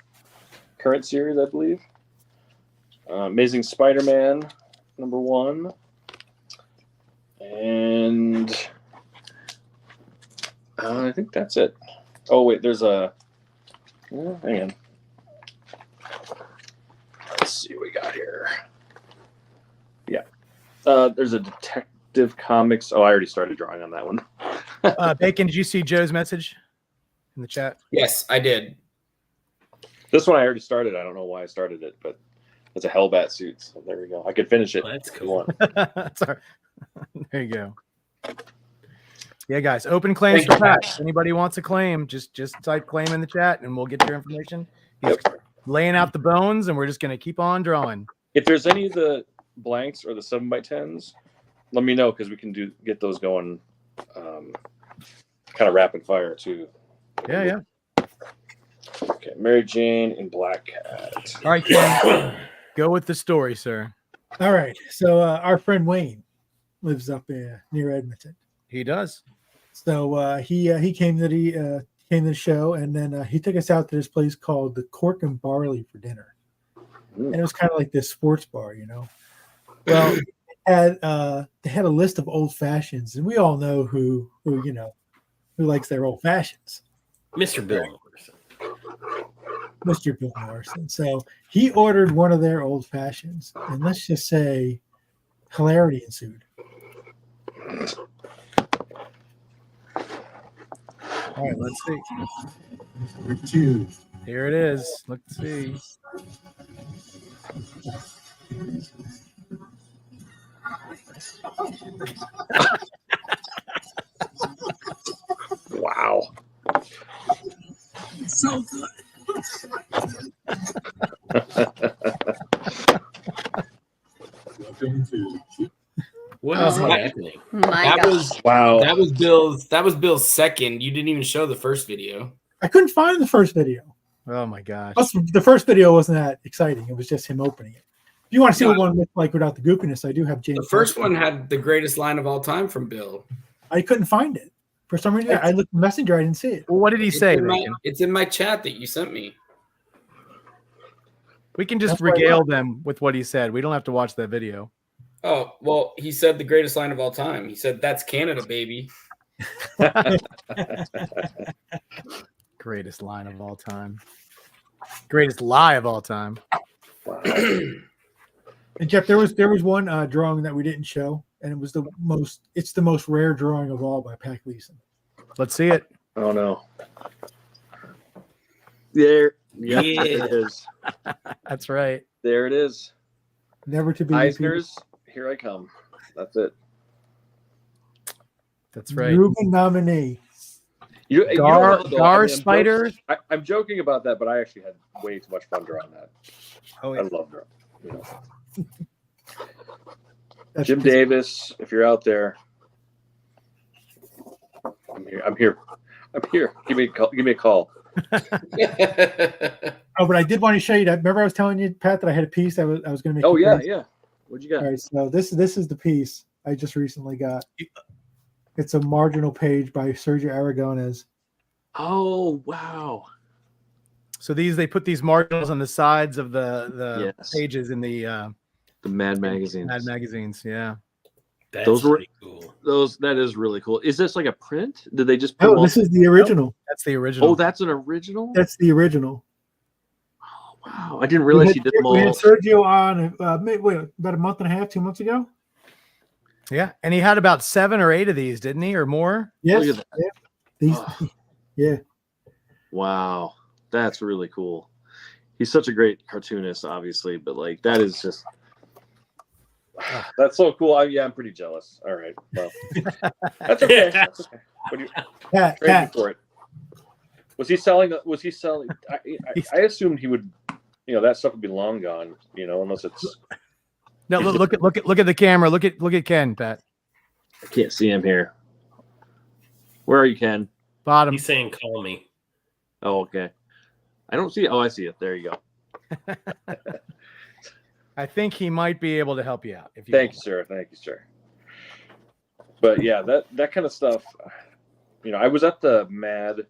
Speaker 2: current series, I believe. Amazing Spider-Man #1. And I think that's it. Oh, wait, there's a... Oh, hang on. Let's see what we got here. Yeah. There's a Detective Comics... Oh, I already started drawing on that one.
Speaker 1: Bacon, did you see Joe's message in the chat?
Speaker 6: Yes, I did.
Speaker 2: This one I already started. I don't know why I started it, but it's a Hellbat suit. So there we go. I could finish it.
Speaker 5: Oh, that's cool.
Speaker 1: Sorry. There you go. Yeah, guys. Open claims for Pat. Anybody wants a claim, just type claim in the chat and we'll get your information. He's laying out the bones and we're just gonna keep on drawing.
Speaker 2: If there's any of the blanks or the 7x10s, let me know because we can get those going kind of rapid fire too.
Speaker 1: Yeah.
Speaker 2: Okay, Mary Jane in Black Cat.
Speaker 1: All right, Ken. Go with the story, sir.
Speaker 4: All right. So our friend Wayne lives up near Edmonton.
Speaker 1: He does.
Speaker 4: So he came to the show, and then he took us out to this place called the Cork and Barley for dinner. And it was kind of like this sports bar, you know. Well, they had a list of old fashions, and we all know who likes their old fashions.
Speaker 5: Mr. Bill Morrison.
Speaker 4: Mr. Bill Morrison. So he ordered one of their old fashions, and let's just say hilarity ensued.
Speaker 1: All right, let's see.
Speaker 8: Number 2.
Speaker 1: Here it is. Let's see.
Speaker 2: Wow.
Speaker 8: So good. Welcome to
Speaker 5: What is happening?
Speaker 3: My gosh.
Speaker 2: Wow.
Speaker 6: That was Bill's second. You didn't even show the first video.
Speaker 4: I couldn't find the first video.
Speaker 1: Oh my gosh.
Speaker 4: Also, the first video wasn't that exciting. It was just him opening it. If you want to see what one looked like without the goofiness, I do have James.
Speaker 6: The first one had the greatest line of all time from Bill.
Speaker 4: I couldn't find it. For some reason, I looked in Messenger, I didn't see it.
Speaker 1: Well, what did he say?
Speaker 6: It's in my chat that you sent me.
Speaker 1: We can just regale them with what he said. We don't have to watch that video.
Speaker 6: Oh, well, he said the greatest line of all time. He said, "That's Canada, baby."
Speaker 1: Greatest line of all time. Greatest lie of all time.
Speaker 2: Wow.
Speaker 4: And Jeff, there was one drawing that we didn't show, and it was the most rare drawing of all by Pat Gleason.
Speaker 1: Let's see it.
Speaker 2: Oh no. There it is.
Speaker 1: That's right.
Speaker 2: There it is.
Speaker 4: Never to be
Speaker 2: Eisner's, here I come. That's it.
Speaker 1: That's right.
Speaker 4: Reuben nominee.
Speaker 1: Gar Spider.
Speaker 2: I'm joking about that, but I actually had way too much fun drawing that.
Speaker 1: Oh, yeah.
Speaker 2: I love drawing. You know. Jim Davis, if you're out there, I'm here. Give me a call.
Speaker 4: Oh, but I did want to show you that. Remember, I was telling you, Pat, that I had a piece I was going to make.
Speaker 2: Oh yeah, yeah. What'd you got?
Speaker 4: All right, so this is the piece I just recently got. It's a marginal page by Sergio Aragonés.
Speaker 2: Oh wow!
Speaker 1: So they put these marginals on the sides of the pages in the
Speaker 2: Mad magazines.
Speaker 1: Mad magazines, yeah.
Speaker 5: Those were cool.
Speaker 2: That is really cool. Is this like a print? Did they just?
Speaker 4: No, this is the original.
Speaker 1: That's the original.
Speaker 2: Oh, that's an original.
Speaker 4: That's the original.
Speaker 2: Oh wow! I didn't realize you did them all.
Speaker 4: We had Sergio on about a month and a half, 2 months ago.
Speaker 1: Yeah, and he had about 7 or 8 of these, didn't he, or more?
Speaker 4: Yes. Yeah. Yeah.
Speaker 2: Wow, that's really cool. He's such a great cartoonist, obviously, but like that is just that's so cool. I'm pretty jealous. All right, well, that's okay. That's okay. What do you
Speaker 4: Pat.
Speaker 2: for it? Was he selling? I assumed he would. You know, that stuff would be long gone. You know, unless it's.
Speaker 1: No, look at the camera. Look at Ken, Pat.
Speaker 2: I can't see him here. Where are you, Ken?
Speaker 1: Bottom.
Speaker 5: He's saying, "Call me."
Speaker 2: Oh, okay. I don't see it. Oh, I see it. There you go.
Speaker 1: I think he might be able to help you out.
Speaker 2: Thank you, sir. Thank you, sir. But yeah, that kind of stuff. You know, I was at the Mad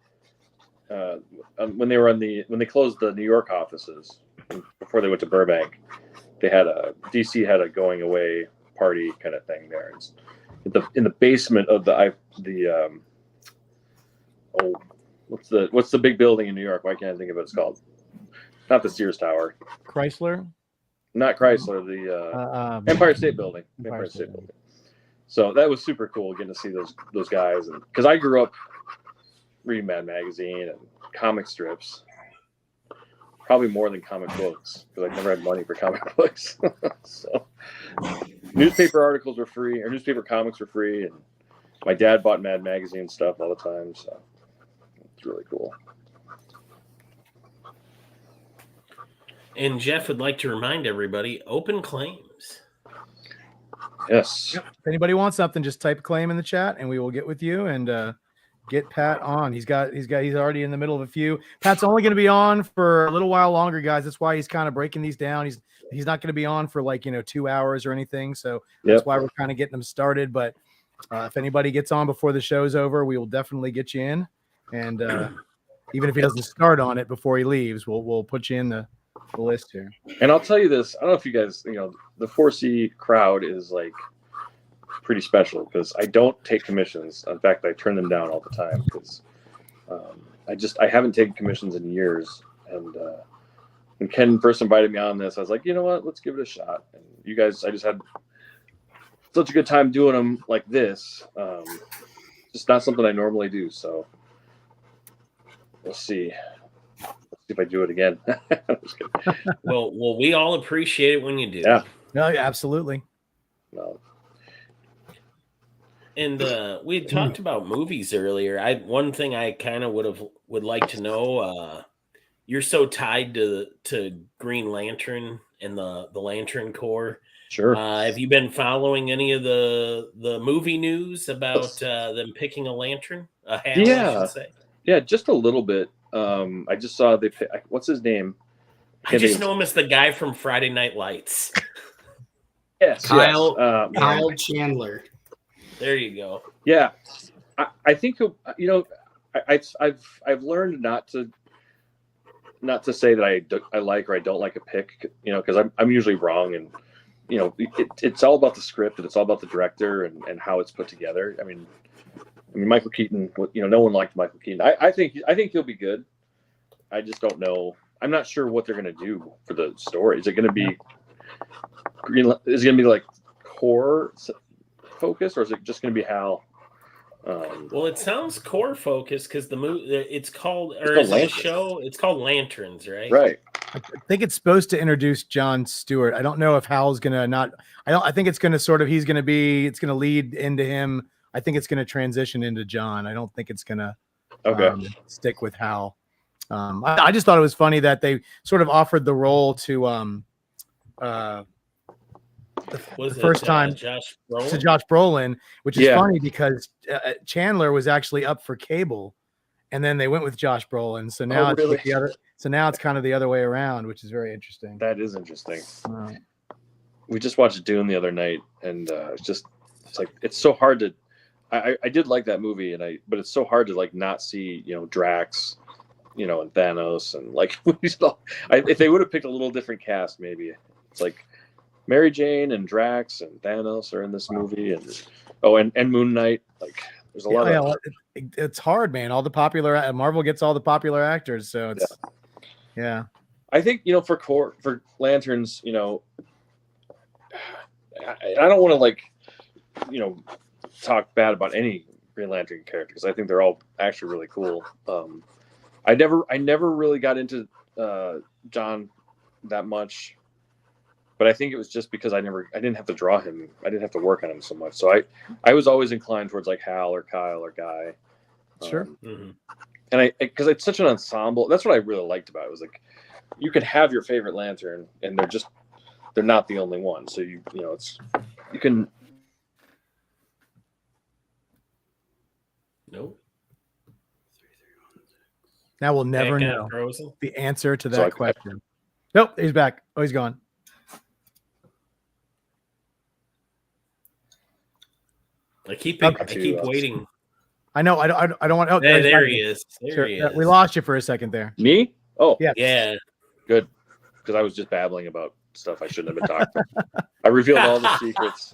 Speaker 2: when they closed the New York offices before they went to Burbank. They had DC had a going away party kind of thing there. It's in the basement of what's the big building in New York? Why can't I think of what it's called? Not the Sears Tower.
Speaker 1: Chrysler.
Speaker 2: Not Chrysler. The Empire State Building. Empire State Building. So that was super cool getting to see those guys, and because I grew up reading Mad Magazine and comic strips. Probably more than comic books because I never had money for comic books. So newspaper articles were free, or newspaper comics were free, and my dad bought Mad Magazine stuff all the time. So it's really cool.
Speaker 5: And Jeff would like to remind everybody: open claims.
Speaker 2: Yes.
Speaker 1: Yep. If anybody wants something, just type a claim in the chat, and we will get with you and get Pat on. He's already in the middle of a few. Pat's only going to be on for a little while longer, guys. That's why he's kind of breaking these down. He's not going to be on for 2 hours or anything. So that's why we're kind of getting him started. But if anybody gets on before the show's over, we will definitely get you in. And even if he doesn't start on it before he leaves, we'll put you in the list here.
Speaker 2: And I'll tell you this: I don't know if you guys, the 4C crowd is pretty special because I don't take commissions. In fact, I turn them down all the time because I haven't taken commissions in years. And when Ken first invited me on this, I was like, you know what, let's give it a shot. And you guys, I just had such a good time doing them like this. Just not something I normally do. So we'll see. Let's see if I do it again.
Speaker 5: Well, we all appreciate it when you do.
Speaker 2: Yeah.
Speaker 1: No, absolutely.
Speaker 2: No.
Speaker 5: And we had talked about movies earlier. One thing I kind of would like to know. You're so tied to Green Lantern and the Lantern Corps.
Speaker 2: Sure.
Speaker 5: Have you been following any of the movie news about them picking a lantern? A hat, I should say.
Speaker 2: Yeah, just a little bit. I just saw what's his name?
Speaker 5: I just know him as the guy from Friday Night Lights.
Speaker 2: Yes,
Speaker 6: Kyle
Speaker 2: Kyle
Speaker 6: Chandler.
Speaker 5: There you go.
Speaker 2: Yeah, I think he'll. You know, I've learned not to say that I like or I don't like a pick. You know, because I'm usually wrong, and you know it's all about the script and it's all about the director and how it's put together. I mean Michael Keaton. You know, no one liked Michael Keaton. I think he'll be good. I just don't know. I'm not sure what they're going to do for the story. Is it going to be Is it going to be like horror focus, or is it just going to be Hal?
Speaker 5: Well, it sounds core focused because the movie it's called Lanterns, right?
Speaker 2: Right.
Speaker 1: I think it's supposed to introduce Jon Stewart. I don't know if Hal's gonna not. I think it's gonna sort of. It's gonna lead into him. I think it's gonna transition into John. I don't think it's gonna stick with Hal. I just thought it was funny that they sort of offered the role to the first time
Speaker 5: Josh
Speaker 1: to Josh Brolin, which is funny because Chandler was actually up for Cable, and then they went with Josh Brolin. So now it's like the other. So now it's kind of the other way around, which is very interesting.
Speaker 2: That is interesting. We just watched Dune the other night, and it's like it's so hard to. I did like that movie, but it's so hard to like not see Drax, and Thanos, and like if they would have picked a little different cast, maybe it's like Mary Jane and Drax and Thanos are in this movie, and Moon Knight. Like there's a lot of.
Speaker 1: It's hard, man. All the popular Marvel gets all the popular actors, so it's yeah.
Speaker 2: I think for Lanterns, I don't want to like talk bad about any Green Lantern character because I think they're all actually really cool. I never really got into John that much, but I think it was just because I didn't have to draw him. I didn't have to work on him so much. So I was always inclined towards like Hal or Kyle or Guy.
Speaker 1: Sure.
Speaker 2: And because it's such an ensemble. That's what I really liked about it. Was like you could have your favorite Lantern, and they're not the only one. So you can.
Speaker 5: Nope.
Speaker 1: Now we'll never know the answer to that question. Nope, he's back. Oh, he's gone.
Speaker 5: I keep waiting.
Speaker 1: I know. I don't want. Oh,
Speaker 5: there he is. There he is.
Speaker 1: We lost you for a second there.
Speaker 2: Me? Oh,
Speaker 5: yeah.
Speaker 2: Good, because I was just babbling about stuff I shouldn't have been talking about. I revealed all the secrets.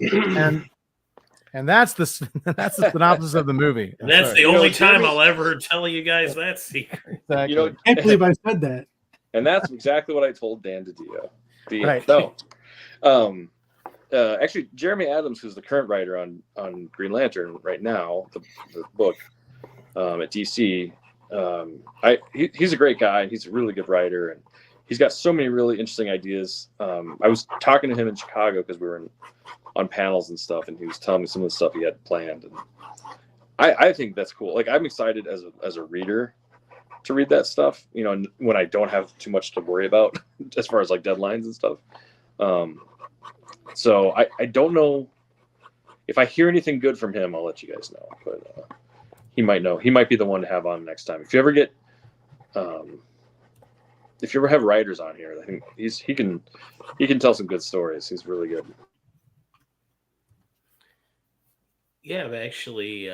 Speaker 1: And that's the synopsis of the movie.
Speaker 5: That's the only time I'll ever tell you guys that secret.
Speaker 1: Exactly.
Speaker 4: I can't believe I said that.
Speaker 2: And that's exactly what I told Dan DiDio.
Speaker 1: Right.
Speaker 2: No. Actually, Jeremy Adams, who's the current writer on Green Lantern right now, the book at DC, he's a great guy. He's a really good writer, and he's got so many really interesting ideas. I was talking to him in Chicago because we were on panels and stuff, and he was telling me some of the stuff he had planned. And I think that's cool. Like I'm excited as a reader to read that stuff. When I don't have too much to worry about as far as like deadlines and stuff. So I don't know if I hear anything good from him. I'll let you guys know, but he might know. He might be the one to have on next time. If you ever get, if you ever have writers on here, I think he can tell some good stories. He's really good.
Speaker 5: Yeah, I've actually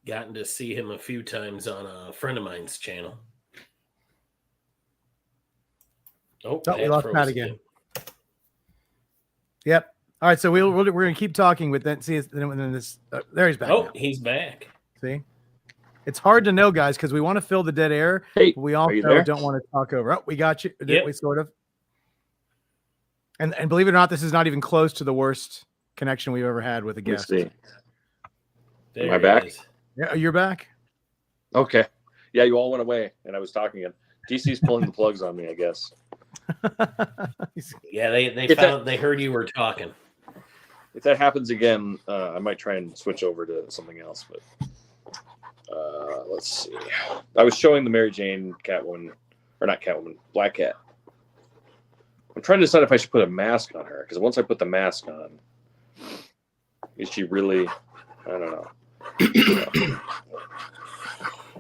Speaker 5: gotten to see him a few times on a friend of mine's channel. Oh,
Speaker 1: we lost Pat again. Yep. All right, so we're going to keep talking with that. See, then this. There he's back.
Speaker 5: Oh,
Speaker 1: now.
Speaker 5: He's back.
Speaker 1: See, it's hard to know, guys, because we want to fill the dead air.
Speaker 2: Hey,
Speaker 1: but we also don't want to talk over. Oh, we got you.
Speaker 5: Yep.
Speaker 1: We sort of. And believe it or not, this is not even close to the worst connection we've ever had with a guest.
Speaker 2: Let's see.
Speaker 5: There
Speaker 2: Am I back?
Speaker 5: is.
Speaker 1: Yeah, you're back.
Speaker 2: Okay. Yeah, you all went away, and I was talking again. DC's pulling the plugs on me, I guess.
Speaker 5: Yeah, they heard you were talking.
Speaker 2: If that happens again, I might try and switch over to something else. But let's see. I was showing the Mary Jane Catwoman, or not Catwoman, Black Cat. I'm trying to decide if I should put a mask on her, because once I put the mask on, is she really? I don't know.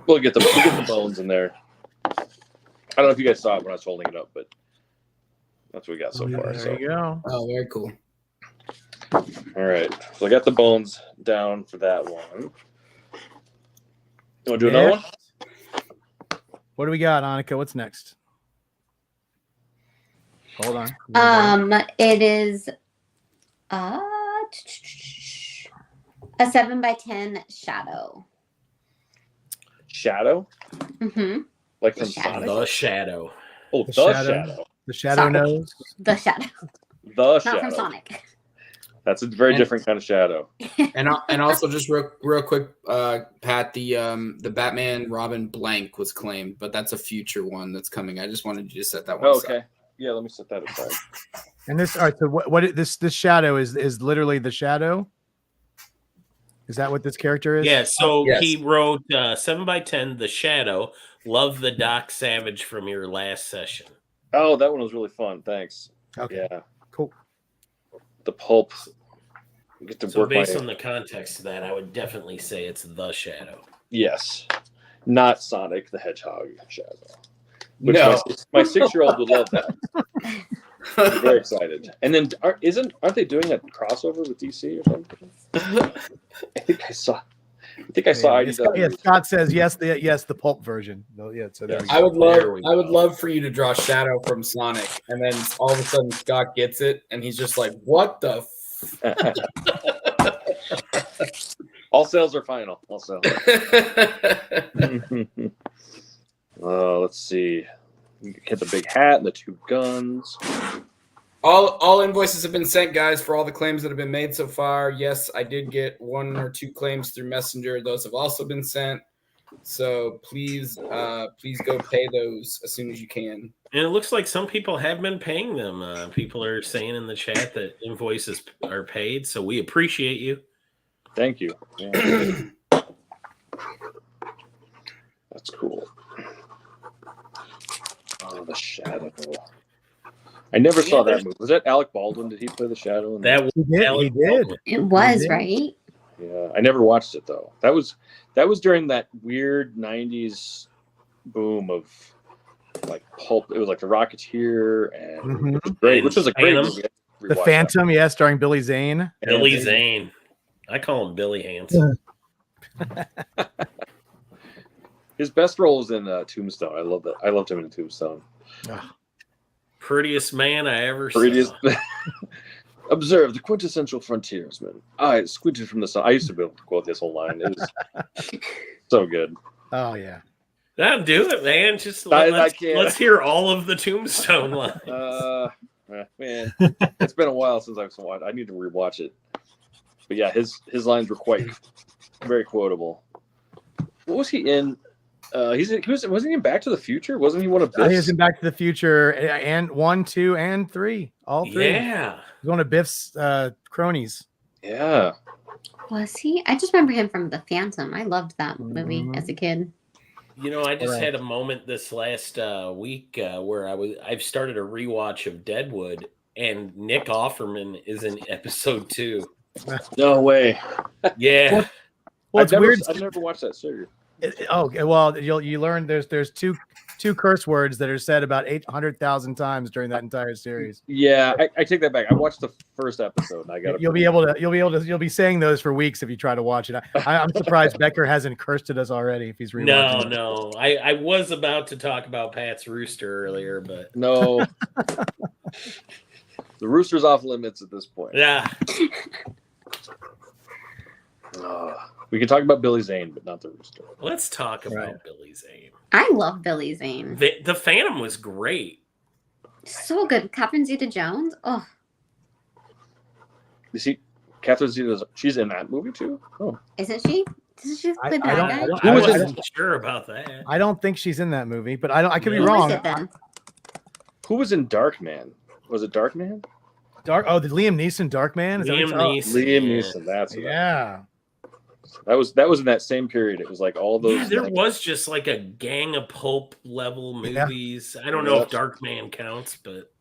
Speaker 2: We'll get the bones in there. don't know if you guys saw it when I was holding it up, but that's what we got so far.
Speaker 1: There
Speaker 2: So
Speaker 1: you go.
Speaker 6: Oh, very cool.
Speaker 2: all right, so I got the bones down for that one. You want to do another one?
Speaker 1: What do we got, Annika? What's next? Hold on.
Speaker 3: It is a 7x10 shadow.
Speaker 2: Shadow,
Speaker 3: Mm-hmm.
Speaker 2: like from
Speaker 3: Shadow.
Speaker 2: Sonic.
Speaker 5: The shadow.
Speaker 2: Oh,
Speaker 1: The
Speaker 2: the
Speaker 1: shadow.
Speaker 2: shadow.
Speaker 1: The shadow
Speaker 3: Sonic.
Speaker 1: nose.
Speaker 3: The shadow,
Speaker 2: The
Speaker 3: not
Speaker 2: shadow.
Speaker 3: from Sonic.
Speaker 2: That's a very
Speaker 6: And-
Speaker 2: different kind of shadow.
Speaker 6: And also just real quick, Pat, the Batman Robin blank was claimed, but that's a future one that's coming. I just wanted you to set that one
Speaker 2: Oh,
Speaker 6: aside.
Speaker 2: okay. Yeah, let me set that aside.
Speaker 1: And this, all right. So this shadow is literally the shadow. Is that what this character is?
Speaker 5: Yeah, so
Speaker 6: Yes.
Speaker 5: he wrote 7x10, The Shadow. Love the Doc Savage from your last session.
Speaker 2: Oh, that one was really fun. Thanks.
Speaker 1: Okay.
Speaker 2: Yeah,
Speaker 1: Cool.
Speaker 2: the pulp. Get to
Speaker 5: So
Speaker 2: work
Speaker 5: based
Speaker 2: my
Speaker 5: on the context of that, I would definitely say it's The Shadow.
Speaker 2: yes, not Sonic the Hedgehog shadow. Which
Speaker 6: No.
Speaker 2: my 6-year-old would love that. I'm very excited. And then aren't they doing a crossover with DC or something? I think I saw IDW.
Speaker 1: Scott says yes. The pulp version. No, yeah. So there we go.
Speaker 6: I would
Speaker 5: There we
Speaker 6: love
Speaker 5: go.
Speaker 6: for you to draw Shadow from Sonic, and then all of a sudden Scott gets it, and he's just like, "What the?"
Speaker 2: All sales are final. All sales. Let's see. Get the big hat and the 2 guns.
Speaker 6: All invoices have been sent, guys, for all the claims that have been made so far. Yes, I did get 1 or 2 claims through Messenger. Those have also been sent. So please go pay those as soon as you can.
Speaker 5: And it looks like some people have been paying them. People are saying in the chat that invoices are paid, so we appreciate you.
Speaker 2: Thank you. Yeah. That's cool. Oh, the Shadow. I never saw that movie. Was that Alec Baldwin? Did he play the Shadow?
Speaker 5: That was
Speaker 1: He did.
Speaker 5: Alec
Speaker 1: He did.
Speaker 5: Baldwin.
Speaker 3: It was,
Speaker 1: did.
Speaker 3: right?
Speaker 2: Yeah, I never watched it though. That was during that weird '90s boom of like pulp. It was like The Rocketeer and
Speaker 1: Mhm.
Speaker 2: which was a great
Speaker 5: Phantom.
Speaker 2: movie.
Speaker 1: The Phantom, yes, starring Billy Zane.
Speaker 5: Billy Zane. I call him Billy Hands.
Speaker 2: His best role was in Tombstone. I love that. I loved him in Tombstone.
Speaker 5: Prettiest man I ever
Speaker 2: Prettiest.
Speaker 5: saw.
Speaker 2: Observe the quintessential frontiersman. I squinted from the sun. I used to be able to quote this whole line. It was so good.
Speaker 1: Oh yeah.
Speaker 5: Now do it, man. Just
Speaker 2: I
Speaker 5: let's
Speaker 2: can't.
Speaker 5: hear all of the Tombstone lines.
Speaker 2: Man, it's been a while since I've watched. I need to rewatch it. But yeah, his lines were quite very quotable. What was he in? Wasn't he in Back to the Future? Wasn't he one of Biff's?
Speaker 1: He was in Back to the Future and 1, 2, and 3. All 3.
Speaker 5: Yeah.
Speaker 1: He's one of Biff's cronies.
Speaker 2: Yeah.
Speaker 3: Was he? I just remember him from The Phantom. I loved that movie
Speaker 1: Mhm.
Speaker 3: as a kid.
Speaker 5: You know, I just
Speaker 1: Right.
Speaker 5: had a moment this last week where I've started a rewatch of Deadwood, and Nick Offerman is in episode 2.
Speaker 2: No way.
Speaker 5: Yeah.
Speaker 1: Well, it's weird.
Speaker 2: I've never watched that series.
Speaker 1: Okay, well, you learn there's two curse words that are said about 800,000 times during that entire series.
Speaker 2: Yeah, I take that back. I watched the first episode, and I got.
Speaker 1: You'll be saying those for weeks if you try to watch it. I'm surprised Becker hasn't cursed at us already if he's rewatching.
Speaker 5: No. I was about to talk about Pat's Rooster earlier, but
Speaker 2: No. The rooster's off limits at this point.
Speaker 5: yeah.
Speaker 2: We can talk about Billy Zane, but not the rooster.
Speaker 5: Let's talk about
Speaker 1: Right.
Speaker 5: Billy Zane.
Speaker 3: I love Billy Zane.
Speaker 5: The Phantom was great.
Speaker 3: So good. Catherine Zeta-Jones. Oh,
Speaker 2: You see, Catherine Zeta, she's in that movie too. Oh,
Speaker 3: isn't she? Doesn't she play
Speaker 1: I
Speaker 3: the bad
Speaker 1: don't-
Speaker 3: guy?
Speaker 1: I don't-
Speaker 5: I
Speaker 2: was in-
Speaker 5: wasn't sure about that.
Speaker 1: I don't think she's in that movie, but I could be
Speaker 5: Who
Speaker 3: Who
Speaker 1: wrong.
Speaker 3: is it then?
Speaker 2: who was in Darkman? Was it Darkman?
Speaker 1: The Liam Neeson Darkman. Is that what
Speaker 5: Liam
Speaker 1: it's- oh,
Speaker 5: Neeson.
Speaker 2: Liam
Speaker 5: yeah.
Speaker 2: Neeson. That's what
Speaker 1: Yeah.
Speaker 2: that was in that same period. It was like all those.
Speaker 5: Yeah, there
Speaker 2: like,
Speaker 5: was just like a gang of pulp level
Speaker 1: Yeah.
Speaker 5: movies. I don't know if
Speaker 2: Yeah.
Speaker 5: Darkman counts, but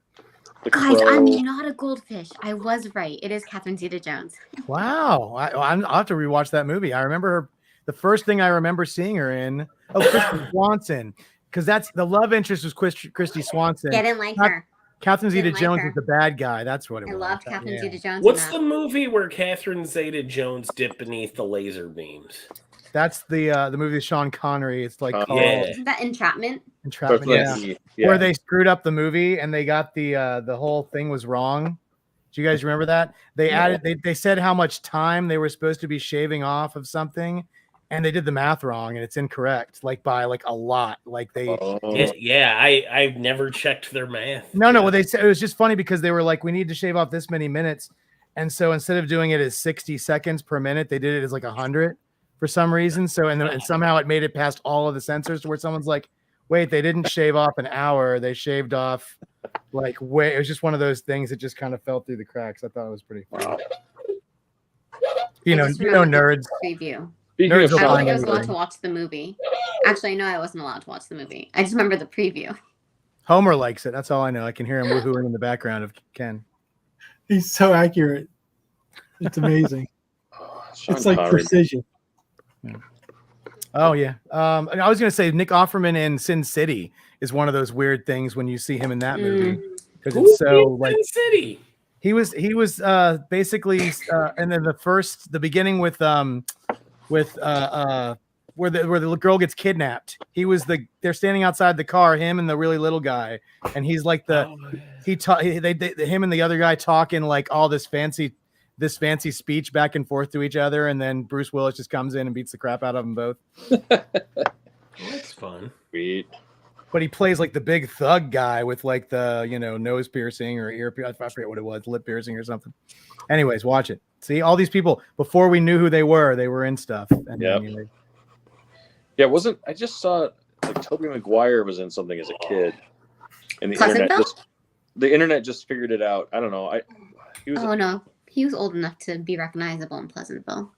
Speaker 2: The
Speaker 3: Guys,
Speaker 2: Crow.
Speaker 3: I'm not a goldfish. I was right. It is Catherine Zeta-Jones.
Speaker 1: Wow. I'll have to rewatch that movie. I remember her. The first thing I remember seeing her in. Oh, Kristen Swanson. because that's the love interest was Christy Swanson.
Speaker 3: Yeah, I didn't like
Speaker 1: Not-
Speaker 3: her.
Speaker 1: Catherine
Speaker 3: Didn't
Speaker 1: Zeta-Jones
Speaker 3: like her.
Speaker 1: is the bad guy. That's what it
Speaker 3: I
Speaker 1: was.
Speaker 3: loved Catherine
Speaker 1: Yeah.
Speaker 3: Zeta-Jones.
Speaker 5: What's
Speaker 3: in
Speaker 5: the
Speaker 3: that.
Speaker 5: movie where Catherine Zeta-Jones dipped beneath the laser beams?
Speaker 1: That's the movie with Sean Connery. It's like called
Speaker 5: Yeah.
Speaker 3: Isn't that Entrapment?
Speaker 1: Entrapment. Yeah. Where they screwed up the movie and they got the whole thing was wrong. Do you guys remember that? They added they said how much time they were supposed to be shaving off of something, and they did the math wrong and it's incorrect, like by like a lot. Like they
Speaker 5: I've never checked their math.
Speaker 1: No, well, they said it was just funny because they were like, we need to shave off this many minutes. And so instead of doing it as 60 seconds per minute, they did it as like 100 for some reason. So, and somehow it made it past all of the censors to where someone's like, wait, they didn't shave off an hour. They shaved off like way. It was just one of those things that just kind of fell through the cracks. I thought it was pretty funny.
Speaker 2: Wow.
Speaker 1: You know, nerds.
Speaker 3: Preview.
Speaker 1: Nerds
Speaker 3: I don't
Speaker 1: will
Speaker 3: think I was
Speaker 1: find
Speaker 3: allowed to watch the movie. Actually, no, I wasn't allowed to watch the movie. I just remember the preview.
Speaker 1: Homer likes it. That's all I know. I can hear him woohooing in the background of Ken.
Speaker 4: He's so accurate. It's amazing. It's like precision.
Speaker 1: Oh yeah. And I was gonna say Nick Offerman in Sin City is one of those weird things when you see him in that movie because it's so like
Speaker 5: Sin City.
Speaker 1: He was basically and then the beginning with where the girl gets kidnapped. They're standing outside the car, him and the really little guy, and he's like him and the other guy talking like all this fancy speech back and forth to each other, and then Bruce Willis just comes in and beats the crap out of them both.
Speaker 5: That's fun.
Speaker 2: Sweet.
Speaker 1: But he plays like the big thug guy with like the nose piercing or ear piercing. I forget what it was, lip piercing or something. Anyways, watch it. See, all these people before we knew who they were in stuff. And
Speaker 2: yeah, I just saw like Tobey Maguire was in something as a kid, and the internet just figured it out. I don't know.
Speaker 3: No, he was old enough to be recognizable in Pleasantville.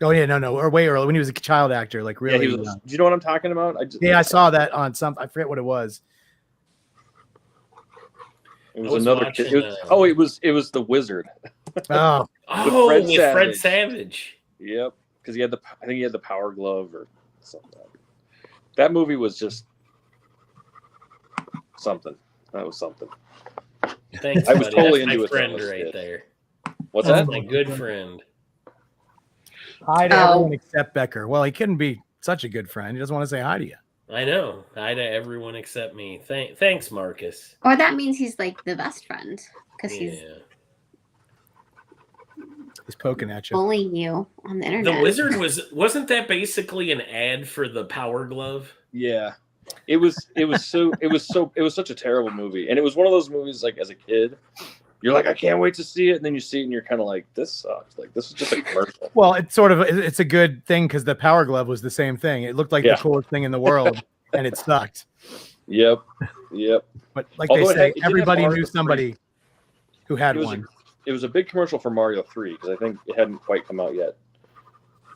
Speaker 1: Oh yeah, no, or way early when he was a child actor, like really.
Speaker 2: Yeah, do you know what I'm talking about?
Speaker 1: I saw that on some. I forget what it was.
Speaker 2: It was another kid. It was the Wizard.
Speaker 1: Oh,
Speaker 5: with Fred Savage.
Speaker 2: Yep, because I think he had the Power Glove or something. That movie was just something. That was something.
Speaker 5: Thanks,
Speaker 2: I was
Speaker 5: buddy.
Speaker 2: totally
Speaker 5: That's
Speaker 2: into
Speaker 5: my
Speaker 2: it.
Speaker 5: friend right there.
Speaker 2: What's
Speaker 5: That's
Speaker 2: that?
Speaker 5: my good friend.
Speaker 1: Hi to everyone except Becker. Well, he couldn't be such a good friend. He doesn't want to say hi to you.
Speaker 5: I know. Hi to everyone except me. Thanks, Marcus.
Speaker 3: Or that means he's like the best friend because he's
Speaker 1: poking at you,
Speaker 3: bullying you on the internet.
Speaker 5: The Wizard wasn't that basically an ad for the Power Glove?
Speaker 2: Yeah. It was such a terrible movie. And it was one of those movies like as a kid, you're like, I can't wait to see it, and then you see it and you're kind of like, this sucks. Like this is just a commercial.
Speaker 1: Well, it's a good thing because the Power Glove was the same thing. It looked like the coolest thing in the world, and it sucked.
Speaker 2: Yep.
Speaker 1: But like they say, everybody knew somebody who had one.
Speaker 2: It was a big commercial for Mario 3 because I think it hadn't quite come out yet,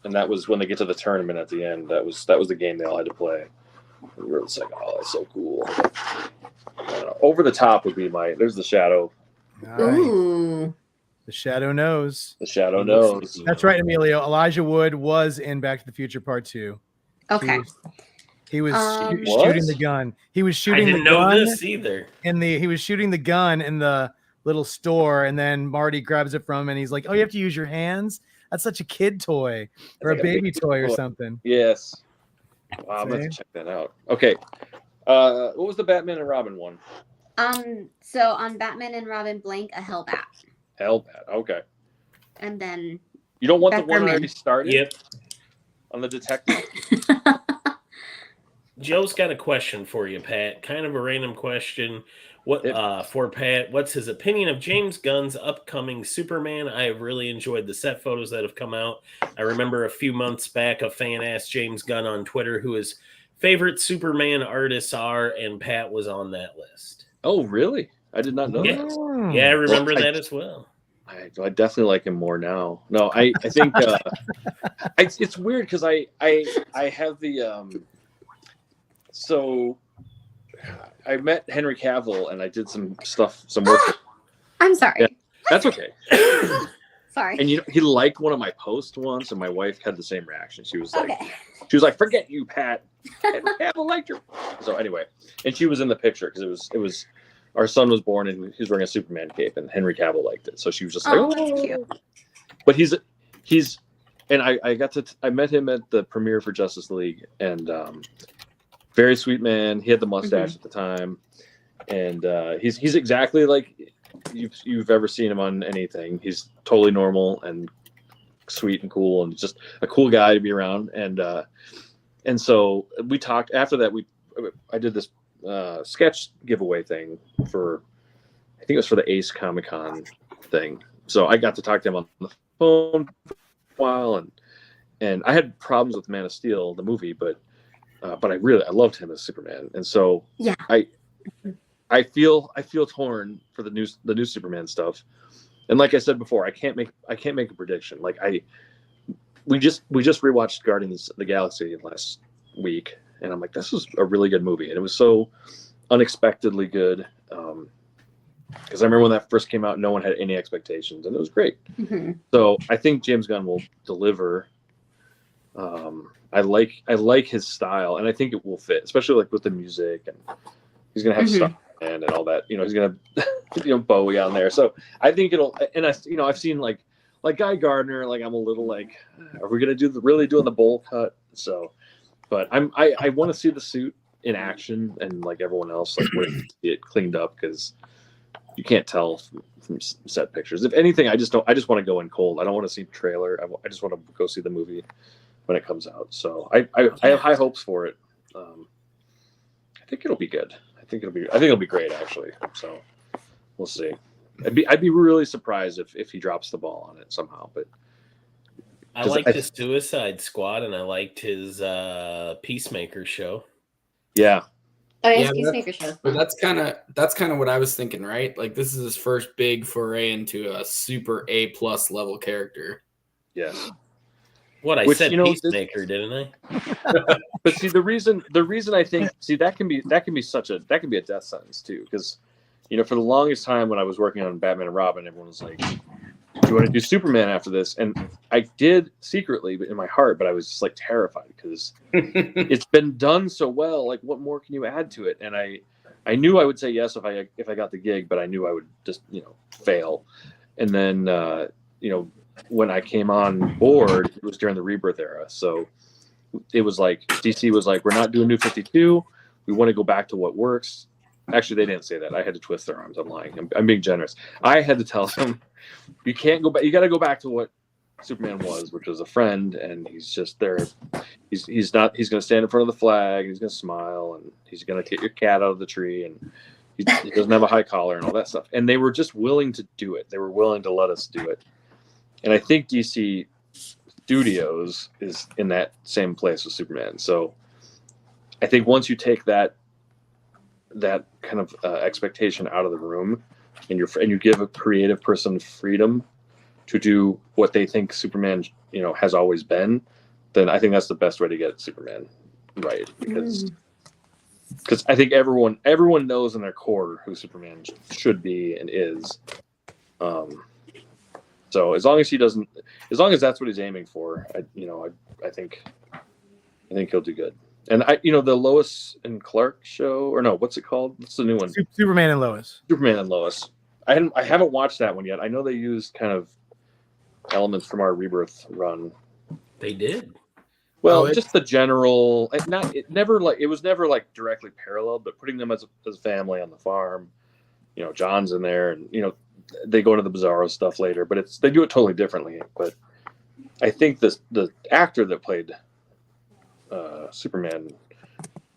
Speaker 2: and that was when they get to the tournament at the end. That was the game they all had to play. And we were just like, oh, that's so cool. I don't know. Over the Top would be there's the Shadow.
Speaker 1: Right. Ooh. The Shadow knows.
Speaker 2: The Shadow knows.
Speaker 1: That's right, Emilio. Elijah Wood was in Back to the Future Part 2.
Speaker 3: Okay.
Speaker 1: He was shooting the gun. He was shooting the gun.
Speaker 5: I didn't know this either.
Speaker 1: He was shooting the gun in the little store, and then Marty grabs it from him, and he's like, "Oh, you have to use your hands? That's such a kid toy or a baby toy or something."
Speaker 2: Yes. Wow, I'm going to check that out. Okay. What was the Batman and Robin one?
Speaker 3: So on Batman and Robin blank, a Hellbat.
Speaker 2: Hellbat, okay.
Speaker 3: And then
Speaker 2: you don't want the one already started?
Speaker 5: Yep.
Speaker 2: On the detective?
Speaker 5: Joe's got a question for you, Pat. Kind of a random question. For Pat, what's his opinion of James Gunn's upcoming Superman? I have really enjoyed the set photos that have come out. I remember a few months back, a fan asked James Gunn on Twitter who his favorite Superman artists are, and Pat was on that list.
Speaker 2: Oh, really? I did not know that.
Speaker 5: Yeah, I remember that as well.
Speaker 2: I definitely like him more now. No, I think it's weird because I have the so I met Henry Cavill and I did some work.
Speaker 3: I'm sorry.
Speaker 2: Yeah, that's okay.
Speaker 3: Sorry.
Speaker 2: And he liked one of my posts once, and my wife had the same reaction. She was like,
Speaker 3: Okay.
Speaker 2: "Forget you, Pat. Henry Cavill liked your." So anyway, and she was in the picture because it was our son was born and he was wearing a Superman cape, and Henry Cavill liked it. So she was just like,
Speaker 3: Oh, that's cute.
Speaker 2: But he's, and I met him at the premiere for Justice League, and very sweet man. He had the mustache at the time, and he's exactly like you've ever seen him on anything. He's totally normal and sweet and cool, and just a cool guy to be around. And so we talked after that. I did this sketch giveaway thing for, I think it was for the Ace Comic-Con thing. So I got to talk to him on the phone for a while, and I had problems with Man of Steel, the movie, but I loved him as Superman. And so
Speaker 3: Yeah.
Speaker 2: I feel torn for the new Superman stuff. And like I said before, I can't make a prediction. Like we just rewatched Guardians of the Galaxy last week, and I'm like, this is a really good movie, and it was so unexpectedly good. Because I remember when that first came out, no one had any expectations, and it was great.
Speaker 3: Mm-hmm.
Speaker 2: So I think James Gunn will deliver. I like his style, and I think it will fit, especially like with the music, and he's gonna have stuff and all that. He's gonna Bowie on there. So I think it'll. And I've seen like Guy Gardner. Like I'm a little like, are we gonna really doing the bowl cut? So, but I want to see the suit in action, and like everyone else, like when it cleaned up, because you can't tell from set pictures. If anything, I just want to go in cold. I don't want to see the trailer. I just want to go see the movie when it comes out. So I have high hopes for it. I think it'll be good. I think it'll be great, actually. So we'll see. I'd be really surprised if he drops the ball on it somehow. But
Speaker 5: I liked his Suicide Squad, and I liked his Peacemaker show.
Speaker 2: Yeah.
Speaker 3: Oh, yeah, Peacemaker show.
Speaker 6: But that's kind of what I was thinking, right? Like this is his first big foray into a super A+ level character.
Speaker 2: Yes.
Speaker 5: What I said, Peacemaker, didn't I?
Speaker 2: But see, the reason I think that can be a death sentence too, because for the longest time when I was working on Batman and Robin, everyone was like, "Do you want to do Superman after this?" And I did secretly in my heart, but I was just like terrified because it's been done so well. Like, what more can you add to it? And I knew I would say yes if I got the gig, but I knew I would just fail. And then when I came on board, it was during the Rebirth era, so it was like DC was like, "We're not doing New 52. We want to go back to what works." Actually, they didn't say that. I had to twist their arms. I'm lying. I'm being generous. I had to tell them, "You can't go back. You got to go back to what Superman was, which was a friend, and he's just there. He's not. He's going to stand in front of the flag. He's going to smile, and he's going to get your cat out of the tree, and he doesn't have a high collar and all that stuff." And they were just willing to do it. They were willing to let us do it. And I think DC Studios is in that same place with Superman. So I think once you take that kind of expectation out of the room, and you give a creative person freedom to do what they think Superman has always been, then I think that's the best way to get Superman right, because I think everyone knows in their core who Superman should be and is. So as long as that's what he's aiming for, I think he'll do good. And the Lois and Clark show, or no, what's it called? What's the new one?
Speaker 1: Superman and Lois.
Speaker 2: Superman and Lois. I haven't watched that one yet. I know they used kind of elements from our Rebirth run.
Speaker 5: They did.
Speaker 2: Well, just the general. It was never like directly parallel, but putting them as a family on the farm. John's in there, and they go into the Bizarro stuff later, but they do it totally differently. But I think the actor that played Superman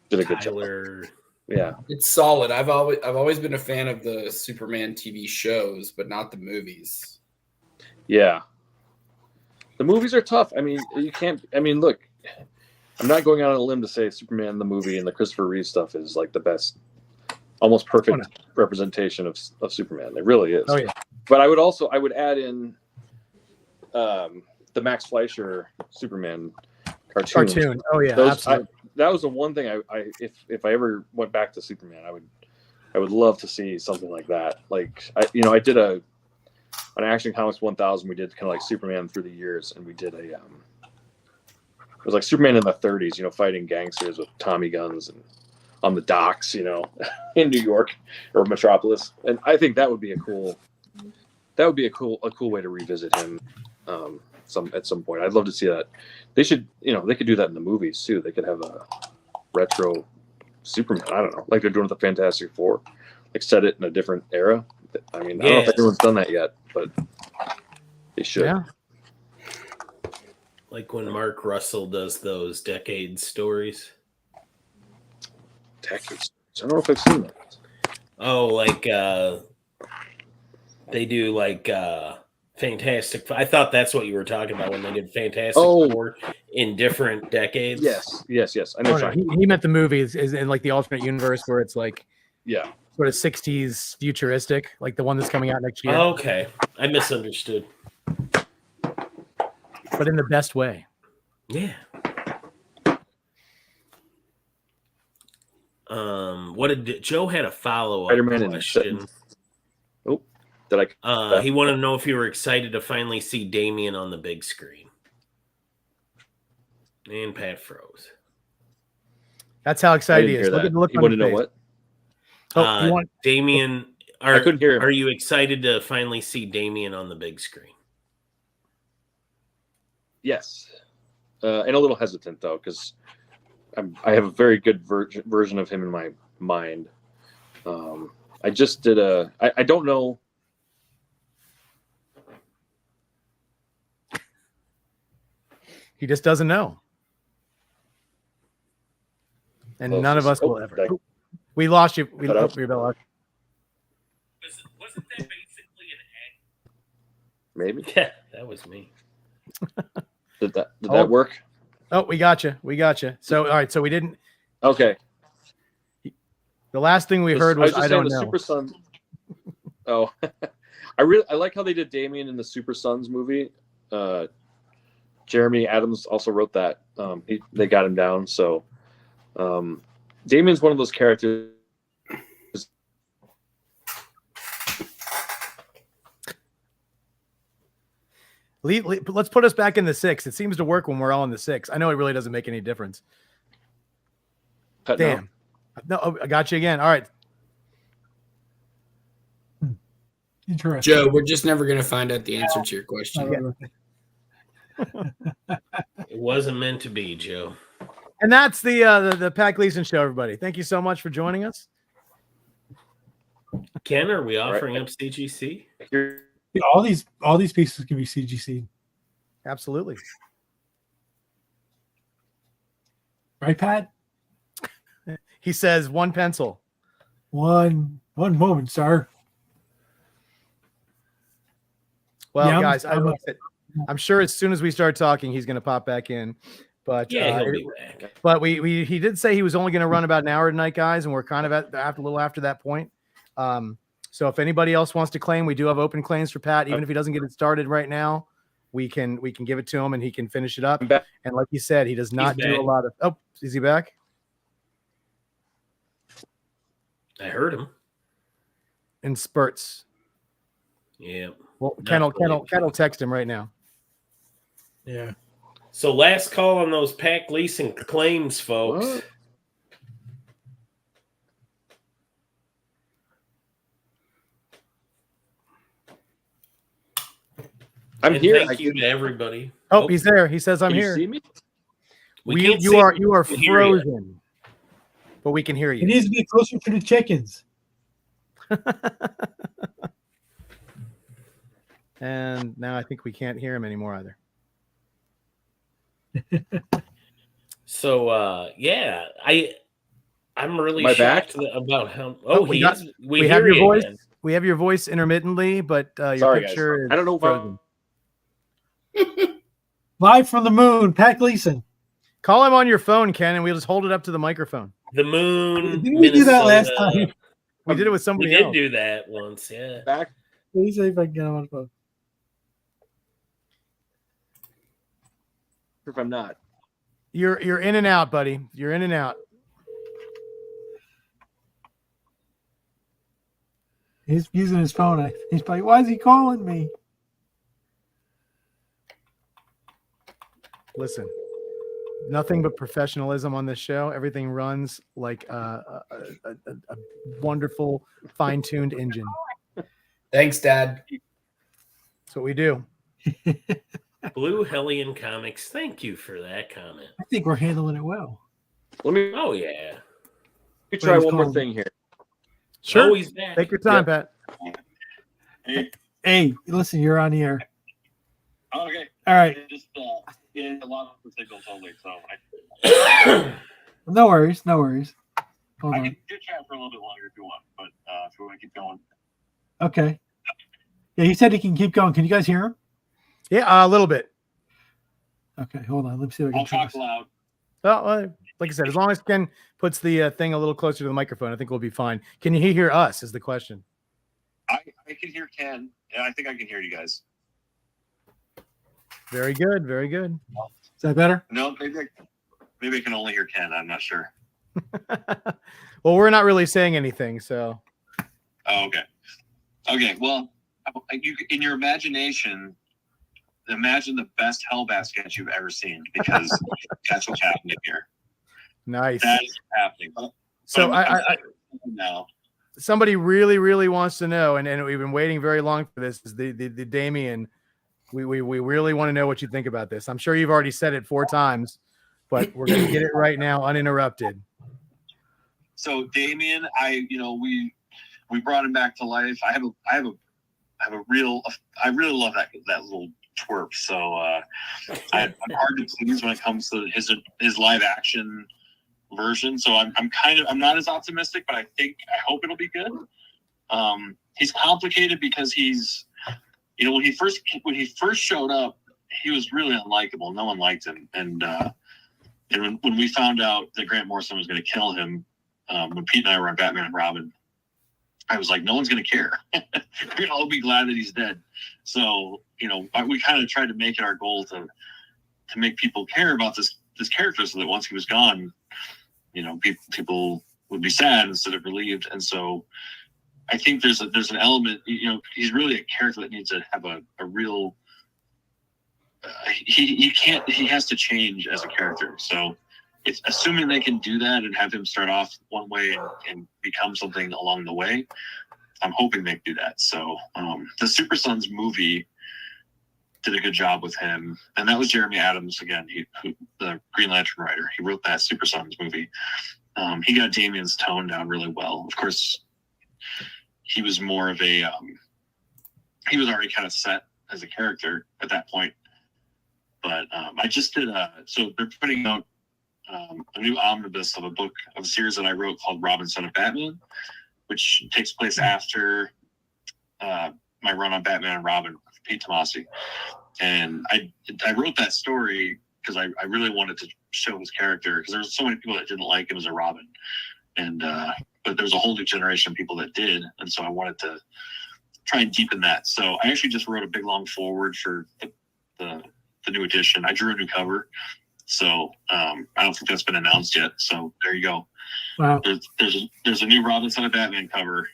Speaker 2: did a good job. Yeah,
Speaker 6: it's solid. I've always been a fan of the Superman TV shows, but not the movies.
Speaker 2: Yeah, the movies are tough. I mean, you can't. I mean, look, I'm not going out on a limb to say Superman the movie and the Christopher Reeve stuff is like the best, almost perfect representation of Superman. It really is.
Speaker 1: Oh yeah.
Speaker 2: But I would add in the Max Fleischer Superman cartoon.
Speaker 1: Oh yeah, absolutely.
Speaker 2: That was the one thing if I ever went back to Superman, I would love to see something like that. Like I did on Action Comics 1000, we did kind of like Superman through the years, and we did a it was like Superman in the 30s, you know, fighting gangsters with Tommy guns and on the docks, you know, in New York or Metropolis. And I think that would be a cool way to revisit him at some point. I'd love to see that. They should, you know, they could do that in the movies too. They could have a retro Superman. I don't know, like they're doing with the Fantastic Four, like set it in a different era. I mean, I don't know if anyone's done that yet, but they should.
Speaker 1: Yeah.
Speaker 5: Like when Mark Russell does those decade stories.
Speaker 2: Decades. I don't know if I've seen that.
Speaker 5: Oh, like they do like Fantastic. I thought that's what you were talking about when they did Fantastic Four in different decades.
Speaker 2: Yes. I know.
Speaker 1: He meant the movies is in like the alternate universe where it's like sort of 60s futuristic, like the one that's coming out next year.
Speaker 5: Okay, I misunderstood.
Speaker 1: But in the best way.
Speaker 5: Yeah. What did Joe had a follow-up question?
Speaker 2: Oh, did I?
Speaker 5: He wanted to know if you were excited to finally see Damien on the big screen. And Pat froze.
Speaker 1: That's how excited he is. Look at the look
Speaker 2: on his face. You want to know what?
Speaker 5: Damien,
Speaker 2: I couldn't hear him.
Speaker 5: Are you excited to finally see Damien on the big screen?
Speaker 2: Yes, and a little hesitant though, because I have a very good version of him in my mind. I just did I don't know.
Speaker 1: He just doesn't know, and none of us will ever. We lost you. We lost your bell.
Speaker 5: Wasn't that basically an act?
Speaker 2: Maybe.
Speaker 5: Yeah, that was me.
Speaker 2: Did that work?
Speaker 1: Oh, we got you. So, all right. So we didn't.
Speaker 2: Okay.
Speaker 1: The last thing we heard was I don't know.
Speaker 2: Super Sons. Oh, I like how they did Damien in the Super Sons movie. Jeremy Adams also wrote that. They got him down. So, Damien's one of those characters.
Speaker 1: Let's put us back in the 6. It seems to work when we're all in the 6. I know it really doesn't make any difference. Damn. No, I got you again. All right.
Speaker 4: Interesting.
Speaker 6: Joe, we're just never going to find out the answer to your question.
Speaker 5: It wasn't meant to be, Joe.
Speaker 1: And that's the Pat Gleason Show, everybody. Thank you so much for joining us.
Speaker 5: Ken, are we offering up CGC?
Speaker 4: Yeah, all these pieces can be CGC.
Speaker 1: Absolutely.
Speaker 4: Right, Pat?
Speaker 1: He says 1 pencil.
Speaker 4: One moment, sir.
Speaker 1: Well, yeah, guys, I'm sure as soon as we start talking, he's going to pop back in. But
Speaker 5: yeah, he'll be back.
Speaker 1: But he did say he was only going to run about an hour tonight, guys, and we're kind of a little after that point. So if anybody else wants to claim, we do have open claims for Pat. Even if he doesn't get it started right now, we can give it to him and he can finish it up. And like you said, he does not do a lot of. Oh, is he back?
Speaker 5: I heard him
Speaker 1: in spurts.
Speaker 5: Yeah.
Speaker 1: Well, Ken will text him right now.
Speaker 4: Yeah.
Speaker 5: So last call on those Pat Gleason claims, folks.
Speaker 2: What? I'm here.
Speaker 5: Thank you to everybody.
Speaker 1: Oh, he's there. He says, "I'm here."
Speaker 2: You see me?
Speaker 1: You are frozen, but we can hear you.
Speaker 4: He needs to be closer to the chickens.
Speaker 1: And now I think we can't hear him anymore either.
Speaker 5: So yeah, I'm really shocked about how. We have
Speaker 1: your voice. Again. We have your voice intermittently, but your picture is
Speaker 2: I don't know
Speaker 1: frozen.
Speaker 4: Live from the moon, Pat Gleason.
Speaker 1: Call him on your phone, Ken, and we'll just hold it up to the microphone.
Speaker 5: The moon.
Speaker 4: Didn't we do that last time?
Speaker 1: We did it with somebody else.
Speaker 5: We did do that once, yeah.
Speaker 2: Back.
Speaker 4: Let me see if I can get him on the phone.
Speaker 2: If I'm not.
Speaker 1: You're in and out, buddy. You're in and out.
Speaker 4: He's using his phone. He's like, why is he calling me?
Speaker 1: listen, nothing but professionalism on this show. Everything runs like a wonderful, fine-tuned engine.
Speaker 6: Thanks, Dad.
Speaker 1: That's what we do.
Speaker 5: Blue Hellion Comics, thank you for that comment.
Speaker 4: I think we're handling it well.
Speaker 2: Let me
Speaker 5: Oh, yeah.
Speaker 2: try
Speaker 4: Please
Speaker 2: one more
Speaker 4: call
Speaker 2: thing here.
Speaker 1: Sure.
Speaker 5: Oh, he's back.
Speaker 1: Take your time, Pat.
Speaker 4: Hey, listen, you're on the air.
Speaker 9: Okay.
Speaker 4: All right.
Speaker 9: Just a lot of the signals only, so
Speaker 4: No worries. No worries. Hold
Speaker 9: I
Speaker 4: on.
Speaker 9: can do chat for a little bit longer if you want, but if you want to keep going.
Speaker 4: Okay. Yeah, he said he can keep going. Can you guys hear him?
Speaker 1: Yeah, a little bit.
Speaker 4: Okay, hold on. Let me see if I can
Speaker 9: I'll
Speaker 4: turn
Speaker 9: talk
Speaker 4: this.
Speaker 9: loud.
Speaker 1: Well, like I said, as long as Ken puts the thing a little closer to the microphone, I think we'll be fine. Can you hear us? Is the question.
Speaker 9: I can hear Ken, and I think I can hear you guys.
Speaker 1: Very good. Very good.
Speaker 4: Is that better?
Speaker 9: No, maybe I can only hear Ken. I'm not sure.
Speaker 1: Well, we're not really saying anything, so.
Speaker 9: Oh, okay. Okay. Well, you in your imagination, imagine the best Hellbat sketch you've ever seen, because that's what's happening here.
Speaker 1: Nice.
Speaker 9: That is happening.
Speaker 1: So I
Speaker 9: now.
Speaker 1: somebody really, really wants to know, and we've been waiting very long for this. Is the Damien? We really want to know what you think about this. I'm sure you've already said it 4 times, but we're going to get it right now, uninterrupted.
Speaker 9: So Damien, we brought him back to life. I really love that little twerp. So I'm hard to please when it comes to his live action version. So I'm not as optimistic, but I hope it'll be good. He's complicated because he's, when he first showed up, he was really unlikable. No one liked him, and when we found out that Grant Morrison was going to kill him, when Pete and I were on Batman and Robin, I was like, no one's going to care. We're all be glad that he's dead. So, we kind of tried to make it our goal to make people care about this character, so that once he was gone, people would be sad instead of relieved. And so I think there's an element, he's really a character that needs to have a real, he has to change as a character. So it's assuming they can do that and have him start off one way and become something along the way. I'm hoping they do that. So the Super Sons movie did a good job with him, and that was Jeremy Adams again, the Green Lantern writer. He wrote that Super Sons movie. He got Damien's tone down really well. Of course, he was more of a he was already kind of set as a character at that point. But I just did so they're putting out a new omnibus of a series that I wrote called Robin, Son of Batman, which takes place after my run on Batman and Robin with Pete Tomasi. And I wrote that story because I really wanted to show his character, because there's so many people that didn't like him as a Robin, and but there's a whole new generation of people that did, and so I wanted to try and deepen that. So I actually just wrote a big long forward for the new edition. I drew a new cover. So I don't think that's been announced yet. So there you go.
Speaker 4: Wow.
Speaker 9: There's a new Robin, Son of Batman cover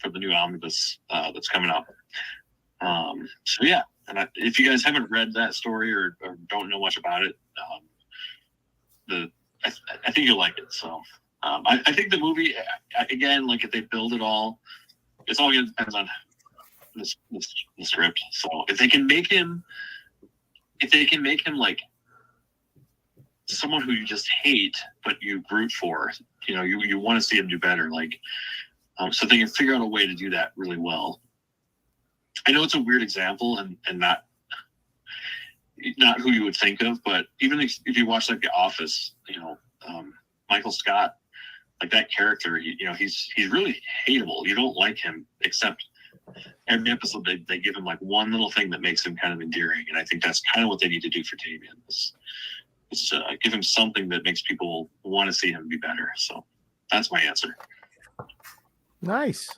Speaker 9: for the new omnibus that's coming up. So yeah, and if you guys haven't read that story or don't know much about it, I think you'll like it. So I think the movie, again, like if they build it all, it's all going to depend on the script. So if they can make him like someone who you just hate, but you root for, you want to see him do better. Like, so they can figure out a way to do that really well. I know it's a weird example and not who you would think of, but even if you watch like The Office, Michael Scott, like that character, he's really hateable. You don't like him, except every episode they give him like one little thing that makes him kind of endearing. And I think that's kind of what they need to do for Damien. It's give him something that makes people want to see him be better. So that's my answer.
Speaker 1: Nice.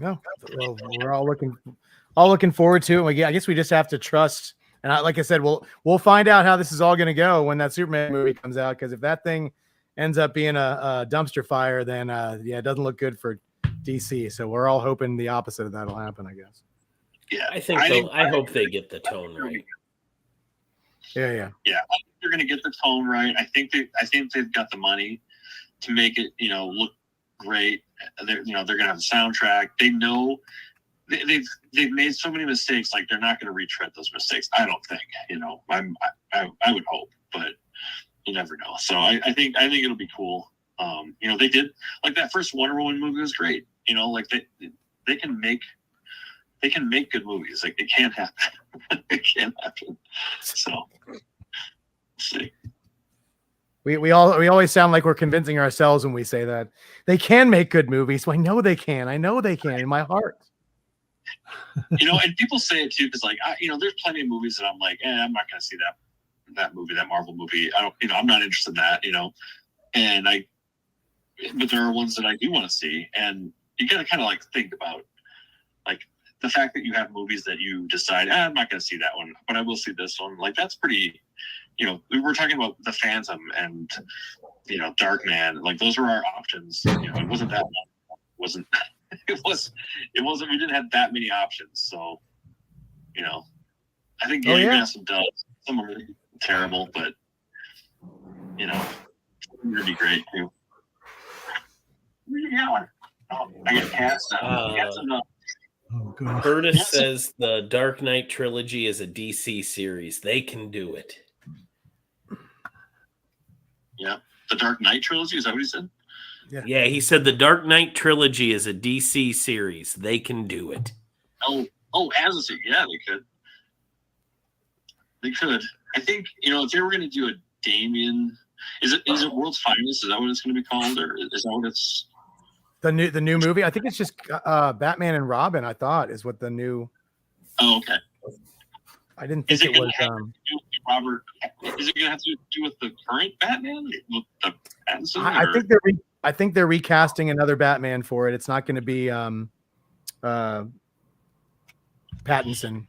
Speaker 1: No, well, we're all looking forward to it. I guess we just have to trust. And like I said, we'll find out how this is all going to go when that Superman movie comes out. Because if that thing ends up being a dumpster fire, then it doesn't look good for DC. So we're all hoping the opposite of that'll happen, I guess.
Speaker 9: Yeah,
Speaker 5: I hope they get the tone right.
Speaker 1: Yeah.
Speaker 9: Yeah, I think they're going to get the tone right. I think they've got the money to make it, look great. They're going to have a soundtrack. They know they've made so many mistakes. Like they're not going to retread those mistakes. I don't think. I would hope, but you never know. So I think it'll be cool. They did like that first Wonder Woman movie was great. Like they can make good movies. Like it can happen. It can happen. So we'll see.
Speaker 1: We always sound like we're convincing ourselves when we say that they can make good movies. So I know they can in my heart.
Speaker 9: And people say it too because like there's plenty of movies that I'm like, I'm not going to see that movie, that Marvel movie. I don't, I'm not interested in that, but there are ones that I do want to see, and you got to kind of like think about like the fact that you have movies that you decide, I'm not going to see that one, but I will see this one. Like that's pretty. We were talking about the Phantom and Darkman. Like those were our options. It wasn't that long. It wasn't. We didn't have that many options. So, I think you're gonna have some dubs. Some are terrible, but it'd be great too. I get cats now. Cats enough.
Speaker 4: Oh, gosh.
Speaker 5: Curtis says the Dark Knight trilogy is a DC series. They can do it.
Speaker 9: Yeah, the Dark Knight trilogy. Is that what he said?
Speaker 5: Yeah, he said the Dark Knight trilogy is a DC series. They can do it.
Speaker 9: Oh, as a series, yeah, they could. They could. I think if they were going to do a Damien, is it World's Finest? Is that what it's going to be called, or is that what it's?
Speaker 1: The new movie. I think it's just Batman and Robin. I thought is what the new.
Speaker 9: Oh, okay.
Speaker 1: I didn't think it was.
Speaker 9: Robert, is it going to have to do with the current Batman? With the Pattinson,
Speaker 1: I think they're recasting another Batman for it. It's not going to be Pattinson.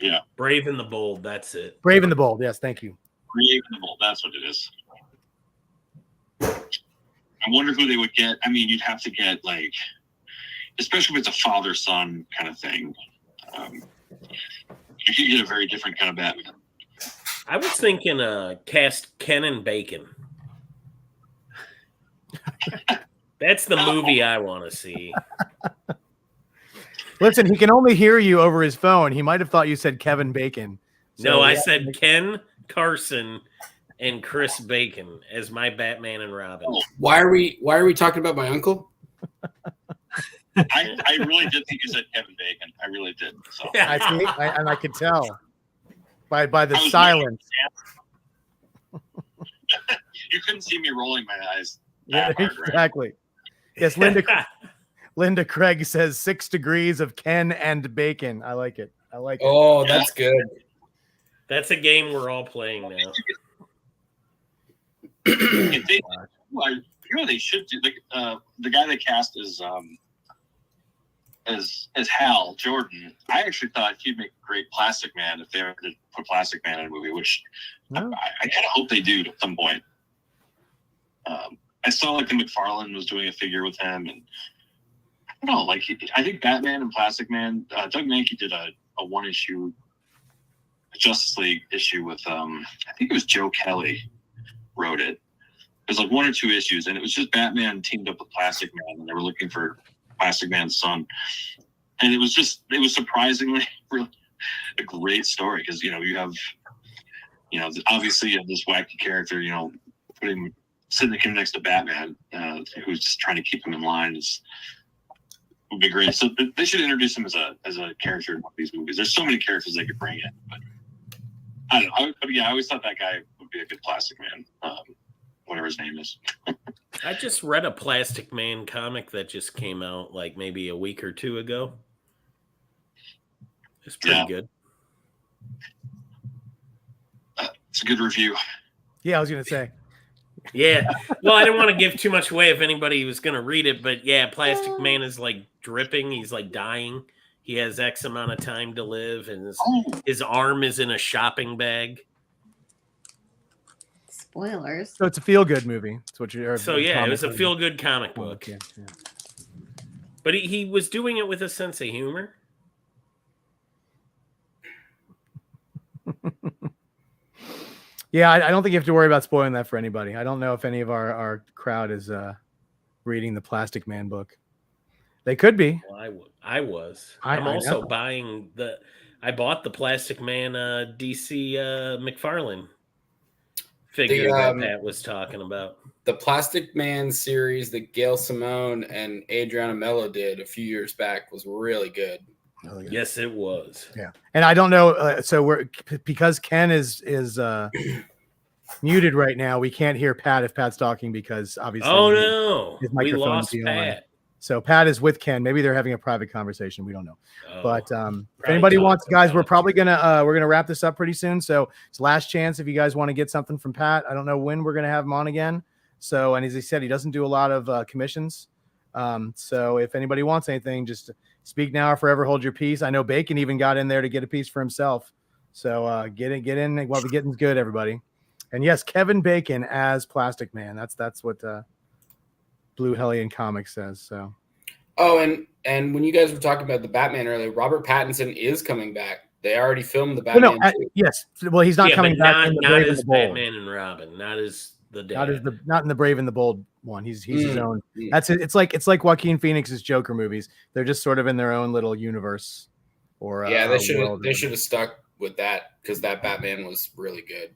Speaker 9: Yeah.
Speaker 5: Brave and the Bold. That's it.
Speaker 1: Brave and the Bold. Yes, thank you.
Speaker 9: Brave and the Bold. That's what it is. I wonder who they would get. I mean, you'd have to get like, especially if it's a father-son kind of thing. You could get a very different kind of Batman.
Speaker 5: I was thinking cast Ken and Bacon. That's the movie I want to see.
Speaker 1: Listen, he can only hear you over his phone. He might have thought you said Kevin Bacon.
Speaker 5: No, I said Ken Carson and Chris Bacon as my Batman and Robin.
Speaker 6: Why are we talking about my uncle?
Speaker 9: I really did think you said Kevin Bacon. I really did. So.
Speaker 1: I could tell by the silence.
Speaker 9: You couldn't see me rolling my eyes.
Speaker 1: Yeah,
Speaker 9: hard,
Speaker 1: exactly. Right? Yes, Linda Craig says 6 degrees of Ken and Bacon. I like it.
Speaker 6: Oh, that's good.
Speaker 5: That's a game we're all playing now.
Speaker 9: They should do the guy they cast as Hal Jordan. I actually thought he'd make a great Plastic Man if they were to put Plastic Man in a movie, which I kind of hope they do at some point. I saw like the McFarlane was doing a figure with him, and I don't know, I think Batman and Plastic Man. Doug Mankey did a one-issue Justice League issue with I think it was Joe Kelly wrote it. It was like 1 or 2 issues, and it was just Batman teamed up with Plastic Man, and they were looking for Plastic Man's son. And it was surprisingly really a great story because you have obviously you have this wacky character, sitting next to Batman, who's just trying to keep him in line would be great. So they should introduce him as a character in one of these movies. There's so many characters they could bring in, but I don't know. I always thought that guy would be a good Plastic Man, whatever his name is.
Speaker 5: I just read a Plastic Man comic that just came out like maybe a week or 2 ago. It's pretty good.
Speaker 9: It's a good review.
Speaker 1: Yeah, I was going to say.
Speaker 5: Yeah. Well, I didn't want to give too much away if anybody was going to read it, but yeah, Plastic Man is like dripping. He's like dying. He has X amount of time to live, and his arm is in a shopping bag.
Speaker 3: Spoilers.
Speaker 1: So it's a feel-good movie. That's what you.
Speaker 5: So yeah, it was a feel-good comic book.
Speaker 1: Yeah.
Speaker 5: But he was doing it with a sense of humor.
Speaker 1: Yeah, I don't think you have to worry about spoiling that for anybody. I don't know if any of our crowd is reading the Plastic Man book. They could be.
Speaker 5: Well, I was.
Speaker 1: I
Speaker 5: also
Speaker 1: know.
Speaker 5: buying I bought the Plastic Man DC McFarlane figure that Pat was talking about.
Speaker 6: The Plastic Man series that Gail Simone and Adriana Mello did a few years back was really good.
Speaker 5: Yes, it was.
Speaker 1: Yeah, and I don't know. So because Ken is muted right now. We can't hear Pat if Pat's talking because obviously.
Speaker 5: Oh no,
Speaker 1: his
Speaker 5: we
Speaker 1: microphone
Speaker 5: lost Pat.
Speaker 1: So Pat is with Ken. Maybe they're having a private conversation. We don't know. But if
Speaker 5: Probably
Speaker 1: anybody wants, guys, we're
Speaker 5: it.
Speaker 1: probably gonna wrap this up pretty soon. So it's last chance if you guys want to get something from Pat. I don't know when we're gonna have him on again. So, and as he said, he doesn't do a lot of commissions. So if anybody wants anything, just speak now or forever hold your peace. I know Bacon even got in there to get a piece for himself. So get in while the getting's good, everybody. And yes, Kevin Bacon as Plastic Man. That's what Blue Hellion Comics says. So.
Speaker 6: Oh, and when you guys were talking about the Batman earlier, Robert Pattinson is coming back. They already filmed the Batman.
Speaker 1: Well, no, yes. Well, he's not coming back in the Brave and the Bold.
Speaker 5: Batman and Robin, not as the dad.
Speaker 1: Not in the Brave and the Bold one. He's his own. That's it. It's like Joaquin Phoenix's Joker movies. They're just sort of in their own little universe. Or
Speaker 6: yeah, they should have stuck with that because that Batman was really good.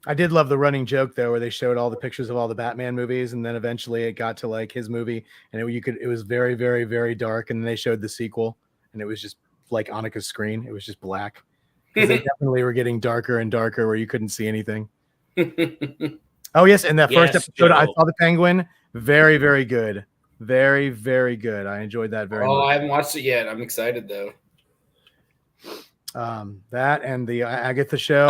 Speaker 1: I did love the running joke though, where they showed all the pictures of all the Batman movies, and then eventually it got to like his movie, and it was very, very, very dark, and then they showed the sequel, and it was just like Annika's screen. It was just black. They definitely were getting darker and darker, where you couldn't see anything. Oh yes, and that first episode, I saw the Penguin. Very, very good. Very, very good. I enjoyed that very much.
Speaker 6: I haven't watched it yet. I'm excited though.
Speaker 1: That and the Agatha show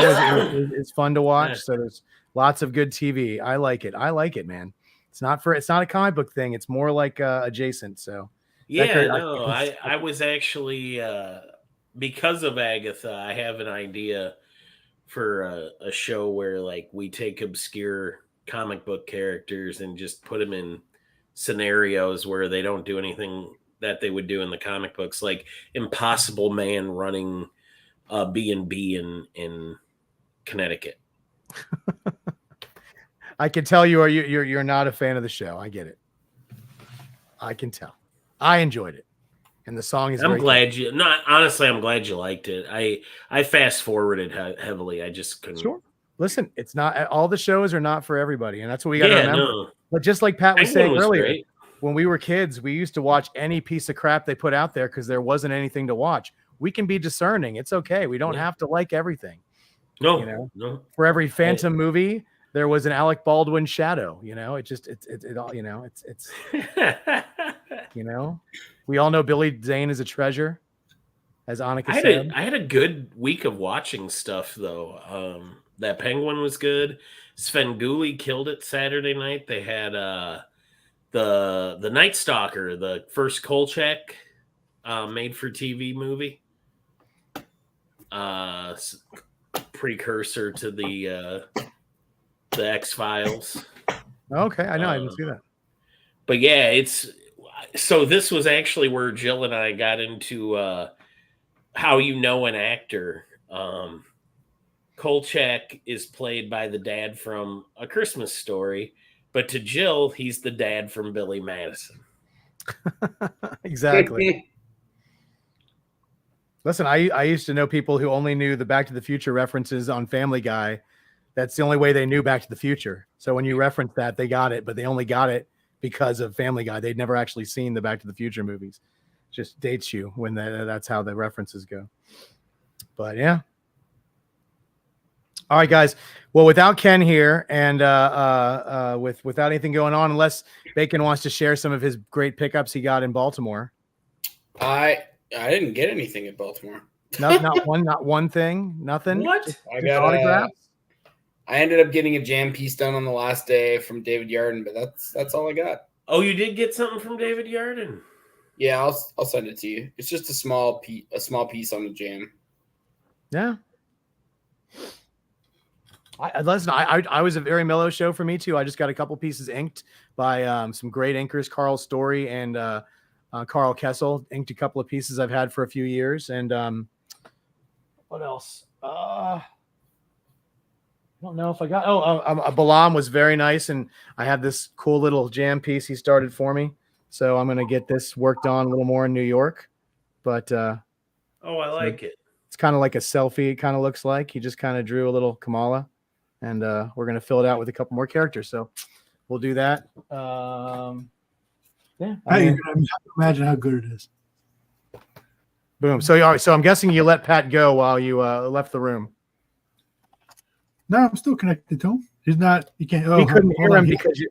Speaker 1: is fun to watch. So there's lots of good TV. I like it, man. It's not a comic book thing. It's more like adjacent. So
Speaker 5: yeah, I was actually because of Agatha, I have an idea for a show where like we take obscure comic book characters and just put them in scenarios where they don't do anything that they would do in the comic books, like Impossible Man running B&B in Connecticut.
Speaker 1: I can tell you're not a fan of the show. I get it. I can tell. I enjoyed it, and the song is.
Speaker 5: I'm glad you liked it. I fast forwarded heavily. I just couldn't.
Speaker 1: Sure. Listen, it's not all the shows are not for everybody, and that's what we got to remember. No. But just like Pat was saying earlier, great. When we were kids, we used to watch any piece of crap they put out there because there wasn't anything to watch. We can be discerning. It's okay. We don't have to like everything.
Speaker 5: No,
Speaker 1: no. For every Phantom movie, there was an Alec Baldwin shadow. It all. It's. We all know Billy Zane is a treasure, as Annika said.
Speaker 5: I had a good week of watching stuff though. That Penguin was good. Svengoolie killed it Saturday night. They had the Night Stalker, the first Kolchak made for TV movie. Precursor to the X-Files.
Speaker 1: Okay, I know. I didn't see that.
Speaker 5: But yeah, so this was actually where Jill and I got into how an actor. Kolchak is played by the dad from A Christmas Story, but to Jill, he's the dad from Billy Madison.
Speaker 1: Exactly. Listen, I used to know people who only knew the Back to the Future references on Family Guy. That's the only way they knew Back to the Future. So when you reference that, they got it, but they only got it because of Family Guy. They'd never actually seen the Back to the Future movies. Just dates you when that's how the references go. But yeah. All right, guys. Well, without Ken here and without anything going on, unless Bacon wants to share some of his great pickups he got in Baltimore.
Speaker 6: I didn't get anything in Baltimore.
Speaker 1: Not one thing. Nothing.
Speaker 5: What?
Speaker 6: I got autographs. I ended up getting a jam piece done on the last day from David Yarden, but that's all I got.
Speaker 5: Oh, you did get something from David Yarden?
Speaker 6: Yeah, I'll send it to you. It's just a small piece on the jam.
Speaker 1: Yeah. I was a very mellow show for me too. I just got a couple pieces inked by some great inkers, Carl Story and Carl Kessel. Inked a couple of pieces I've had for a few years, and What else? I don't know if I got. Balam was very nice, and I have this cool little jam piece he started for me. So I'm gonna get this worked on a little more in New York. But
Speaker 5: I like it.
Speaker 1: It's kind of like a selfie. It kind of looks like he just kind of drew a little Kamala, and we're gonna fill it out with a couple more characters. So we'll do that. Yeah.
Speaker 4: Imagine how good it is.
Speaker 1: Boom. So I'm guessing you let Pat go while you left the room.
Speaker 4: No, I'm still connected to him. He's not. You can't.
Speaker 1: We couldn't hear him because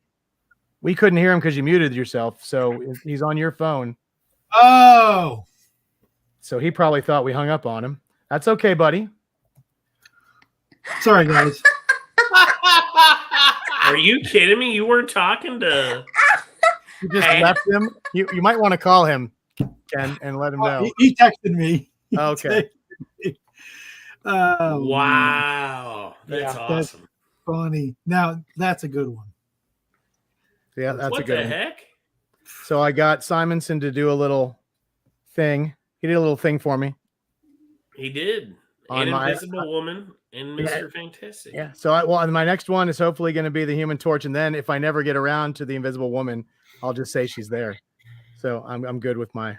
Speaker 1: we couldn't hear him because you muted yourself. So he's on your phone.
Speaker 4: Oh.
Speaker 1: So he probably thought we hung up on him. That's okay, buddy.
Speaker 4: Sorry, guys.
Speaker 5: Are you kidding me? You weren't talking to.
Speaker 1: You just left him. You might want to call him, Ken, and let him know.
Speaker 4: He texted me.
Speaker 1: Okay.
Speaker 4: Oh,
Speaker 5: wow. That's awesome.
Speaker 4: That's funny. Now, that's a good one.
Speaker 1: Yeah, that's
Speaker 5: what
Speaker 1: a good
Speaker 5: the
Speaker 1: one.
Speaker 5: heck?
Speaker 1: So I got Simonson to do a little thing. He did a little thing for me.
Speaker 5: He did.
Speaker 1: On
Speaker 5: An
Speaker 1: my-
Speaker 5: Invisible Woman and Mr. Fantastic.
Speaker 1: Yeah. So my next one is hopefully going to be the Human Torch, and then if I never get around to the Invisible Woman, I'll just say she's there. So I'm good with my.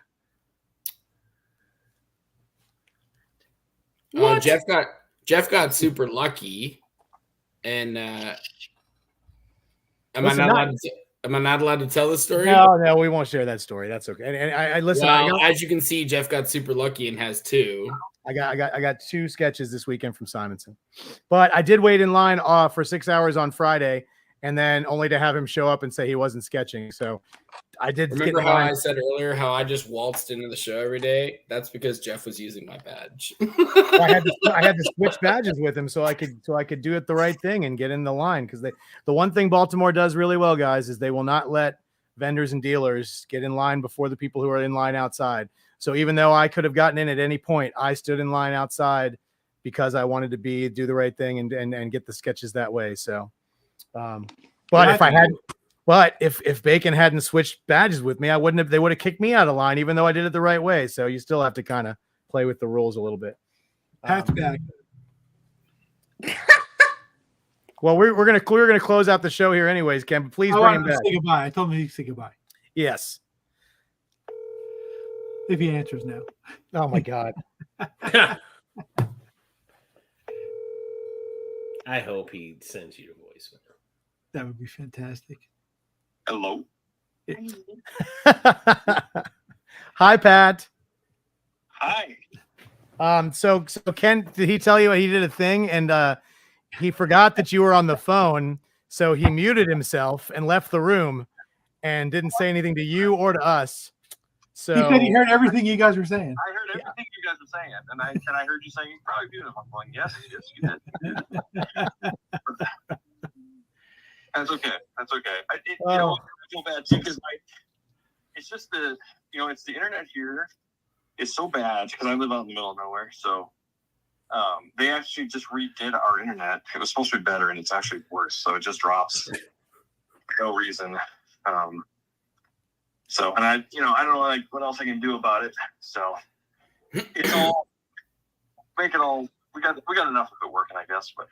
Speaker 6: Jeff got super lucky, and am I not allowed to tell the story?
Speaker 1: No, we won't share that story. That's okay. And I listen.
Speaker 6: Well, as you can see, Jeff got super lucky and has 2.
Speaker 1: I got 2 sketches this weekend from Simonson, but I did wait in line for 6 hours on Friday, and then only to have him show up and say he wasn't sketching. So I did.
Speaker 6: Remember how I said earlier how I just waltzed into the show every day? That's because Jeff was using my badge.
Speaker 1: I had to switch badges with him so I could do it the right thing and get in the line, because the one thing Baltimore does really well, guys, is they will not let vendors and dealers get in line before the people who are in line outside. So even though I could have gotten in at any point, I stood in line outside because I wanted to do the right thing and get the sketches that way. So, if Bacon hadn't switched badges with me, they would have kicked me out of line, even though I did it the right way. So you still have to kind of play with the rules a little bit.
Speaker 4: Pat's back.
Speaker 1: Well, we're gonna close out the show here anyways, Ken. But please bring him back.
Speaker 4: Say goodbye. I told him he'd say goodbye.
Speaker 1: Yes.
Speaker 4: If he answers now.
Speaker 1: Oh my God.
Speaker 5: I hope he sends you a voicemail.
Speaker 4: That would be fantastic.
Speaker 9: Hello.
Speaker 1: Hi, Pat.
Speaker 9: Hi.
Speaker 1: So Ken, did he tell you he did a thing and he forgot that you were on the phone, so he muted himself and left the room and didn't say anything to you or to us. So
Speaker 4: He said he heard everything you guys were saying.
Speaker 9: I heard everything you guys were saying, and I heard you saying you probably viewed him. I'm going, yes, you did. That's okay. That's okay. I feel bad too because it's just it's the internet here is so bad because I live out in the middle of nowhere. So they actually just redid our internet. It was supposed to be better, and it's actually worse. So it just drops for no reason. So, and I don't know what else I can do about it. So it's all we got enough of it working, I guess. But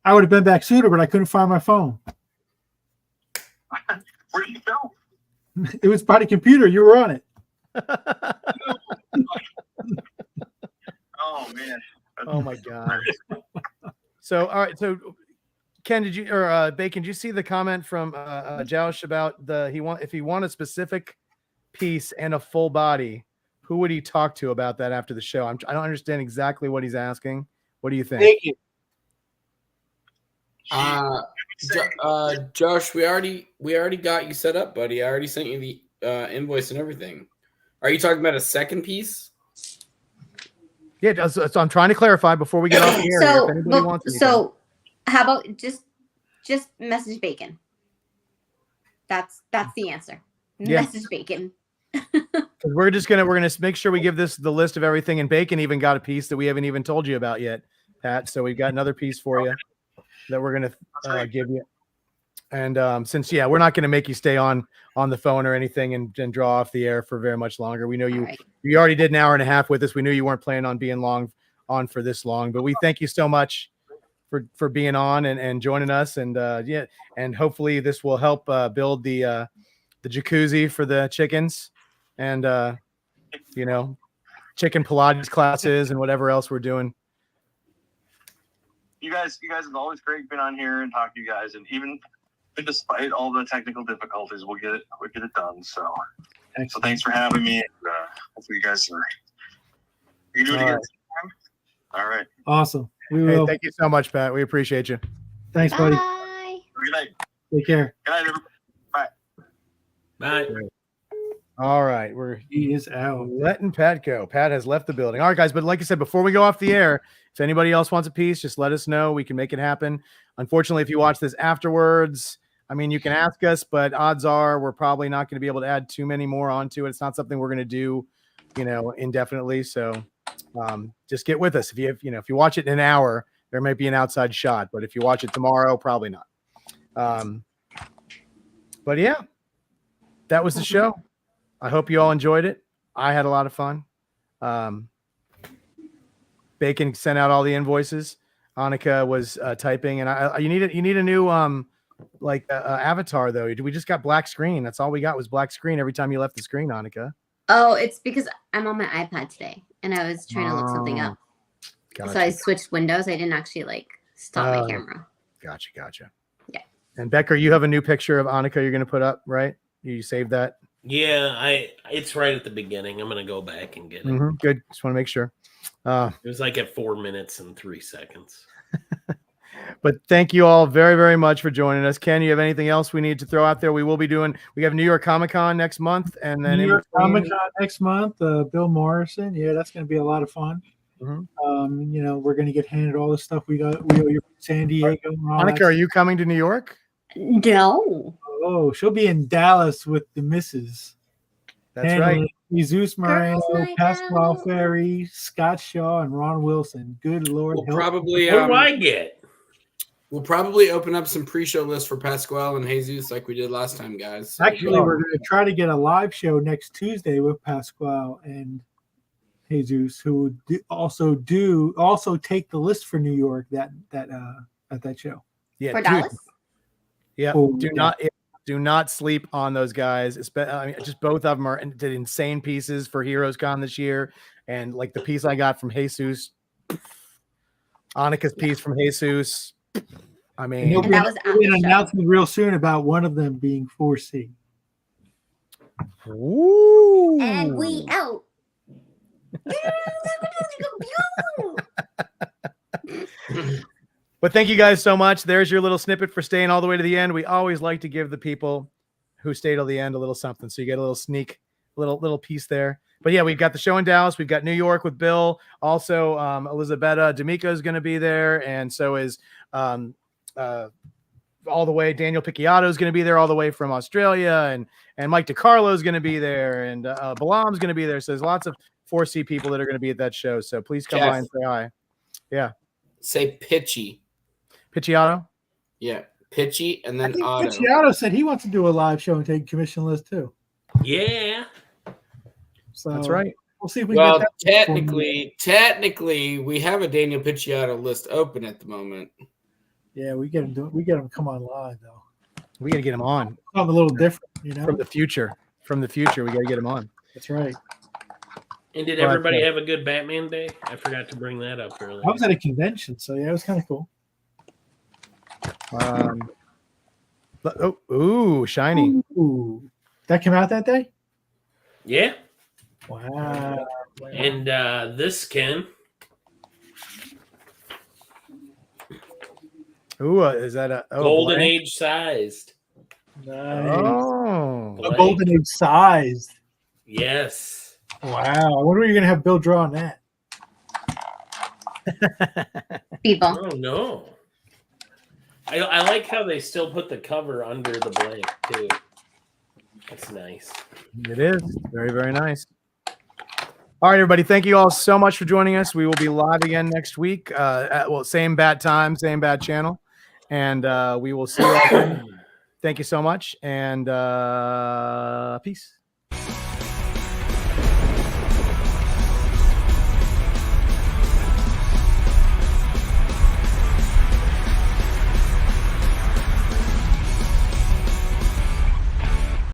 Speaker 4: I would have been back sooner, but I couldn't find my phone.
Speaker 9: where did you go?
Speaker 4: It was by the computer. You were on it.
Speaker 9: Oh man.
Speaker 1: Oh my God. So all right, so Ken, Bacon, did you see the comment from Joush about if he want a specific piece and a full body, who would he talk to about that after the show? I don't understand exactly what he's asking. What do you think?
Speaker 4: Thank you.
Speaker 6: Josh, we already got you set up, buddy. I already sent you the invoice and everything. Are you talking about a second piece?
Speaker 1: Yeah, so I'm trying to clarify before we get off the air. If anybody wants anything.
Speaker 3: So how about just message Bacon? That's the answer.
Speaker 1: Yeah.
Speaker 3: Message Bacon.
Speaker 1: We're gonna make sure we give the list of everything, and Bacon even got a piece that we haven't even told you about yet, Pat. So we've got another piece for you that we're gonna give you. And since we're not gonna make you stay on the phone or anything and draw off the air for very much longer. We know you
Speaker 3: Right.
Speaker 1: you already did an hour and a half with us. We knew you weren't planning on being long on for this long. But we thank you so much for being on and joining us. And and hopefully this will help build the jacuzzi for the chickens and chicken Pilates classes and whatever else we're doing.
Speaker 9: You guys have always great been on here and talk to you guys, and even despite all the technical difficulties, we'll get it done. So thanks for having me. And, hopefully you guys are you do it again sometime. All right.
Speaker 4: Awesome. We will.
Speaker 1: Thank you so much, Pat. We appreciate you.
Speaker 4: Thanks, buddy.
Speaker 3: Bye.
Speaker 9: Good night.
Speaker 4: Take care.
Speaker 9: Good night, everybody.
Speaker 5: Bye.
Speaker 1: All right,
Speaker 4: He is out.
Speaker 1: letting Pat go. Pat has left the building. All right, guys. But like I said, before we go off the air, if anybody else wants a piece, just let us know. We can make it happen. Unfortunately, if you watch this afterwards, I mean, you can ask us, but odds are we're probably not going to be able to add too many more onto it. It's not something we're going to do, indefinitely. So just get with us. If you watch it in an hour, there might be an outside shot, but if you watch it tomorrow, probably not. But yeah, that was the show. I hope you all enjoyed it. I had a lot of fun. Bacon sent out all the invoices. Annika was typing, and you need a new avatar though. We just got black screen. That's all we got was black screen every time you left the screen, Annika.
Speaker 3: Oh, it's because I'm on my iPad today and I was trying to look something up.
Speaker 1: Gotcha.
Speaker 3: So I switched windows. I didn't actually stop my camera.
Speaker 1: Gotcha.
Speaker 3: Yeah.
Speaker 1: And Becker, you have a new picture of Annika you're going to put up, right? You saved that?
Speaker 5: Yeah, it's right at the beginning. I'm gonna go back and get it.
Speaker 1: Mm-hmm. Good. Just want to make sure.
Speaker 5: It was like at 4 minutes and 3 seconds.
Speaker 1: But thank you all very, very much for joining us. Ken, you have anything else we need to throw out there? We have New York Comic Con next month, and then
Speaker 4: New York Comic Con next month. Bill Morrison. Yeah, that's going to be a lot of fun.
Speaker 1: Mm-hmm.
Speaker 4: We're going to get handed all the stuff we owe you from San Diego.
Speaker 1: Monica, are you coming to New York?
Speaker 3: No.
Speaker 4: Oh, she'll be in Dallas with the missus.
Speaker 1: That's right.
Speaker 4: Jesus Moreno,
Speaker 3: Girls Night
Speaker 4: Pasquale
Speaker 3: Out.
Speaker 4: Ferry, Scott Shaw, and Ron Wilson. Good Lord.
Speaker 6: We'll
Speaker 4: help.
Speaker 6: probably
Speaker 5: What do I get?
Speaker 6: we'll probably open up some pre-show lists for Pasquale and Jesus like we did last time, guys. So
Speaker 4: Actually, we're going to try to get a live show next Tuesday with Pasquale and Jesus, who would also take the list for New York at that show.
Speaker 1: Yeah.
Speaker 3: For Dallas?
Speaker 1: Yeah.
Speaker 4: Oh,
Speaker 1: Do not sleep on those guys. Just both of them did insane pieces for Heroes Con this year. And like the piece I got from Jesus, Annika's piece from Jesus. I mean,
Speaker 4: And
Speaker 3: that was at
Speaker 4: there'll be
Speaker 3: the
Speaker 4: an
Speaker 3: show.
Speaker 4: announcement real soon about one of them being 4C.
Speaker 1: Ooh.
Speaker 3: And we out.
Speaker 1: But thank you guys so much. There's your little snippet for staying all the way to the end. We always like to give the people who stay till the end a little something. So you get a little sneak, little piece there. But yeah, we've got the show in Dallas. We've got New York with Bill. Also, Elizabetta D'Amico is going to be there. And so is all the way. Daniel Picciotto is going to be there all the way from Australia. And Mike DiCarlo is going to be there. And Balam's going to be there. So there's lots of 4C people that are going to be at that show. So please come by and say hi. Yeah.
Speaker 6: say pitchy.
Speaker 1: Picciotto?
Speaker 6: Yeah, pitchy and then auto.
Speaker 4: Picciotto said he wants to do a live show and take commission list too.
Speaker 5: Yeah.
Speaker 4: So
Speaker 1: That's right.
Speaker 4: We'll see if we
Speaker 6: Well,
Speaker 4: get that.
Speaker 6: technically, we have a Daniel Picciotto list open at the moment.
Speaker 4: Yeah, we get him. We get him to come on live though.
Speaker 1: We got to get him on
Speaker 4: Something a little different,
Speaker 1: from the future. From the future, we got to get him on.
Speaker 4: That's right.
Speaker 5: And did everybody have a good Batman day? I forgot to bring that up earlier.
Speaker 4: I was at a convention, so yeah, it was kind of cool.
Speaker 1: Shiny.
Speaker 4: Ooh, that came out that day.
Speaker 5: Yeah.
Speaker 4: Wow.
Speaker 5: And this Ken.
Speaker 1: Ooh, is that a
Speaker 5: Golden
Speaker 1: blank?
Speaker 5: Age sized.
Speaker 4: Nice.
Speaker 1: Oh,
Speaker 4: A golden age sized.
Speaker 5: Yes.
Speaker 4: Wow. I wonder you're gonna have Bill draw on that.
Speaker 3: People.
Speaker 5: Oh no. I like how they still put the cover under the blank too. That's nice.
Speaker 1: it is very, very nice. All right, everybody. Thank you all so much for joining us. We will be live again next week. Same bad time, same bad channel, and we will see you all then. Thank you so much, and peace.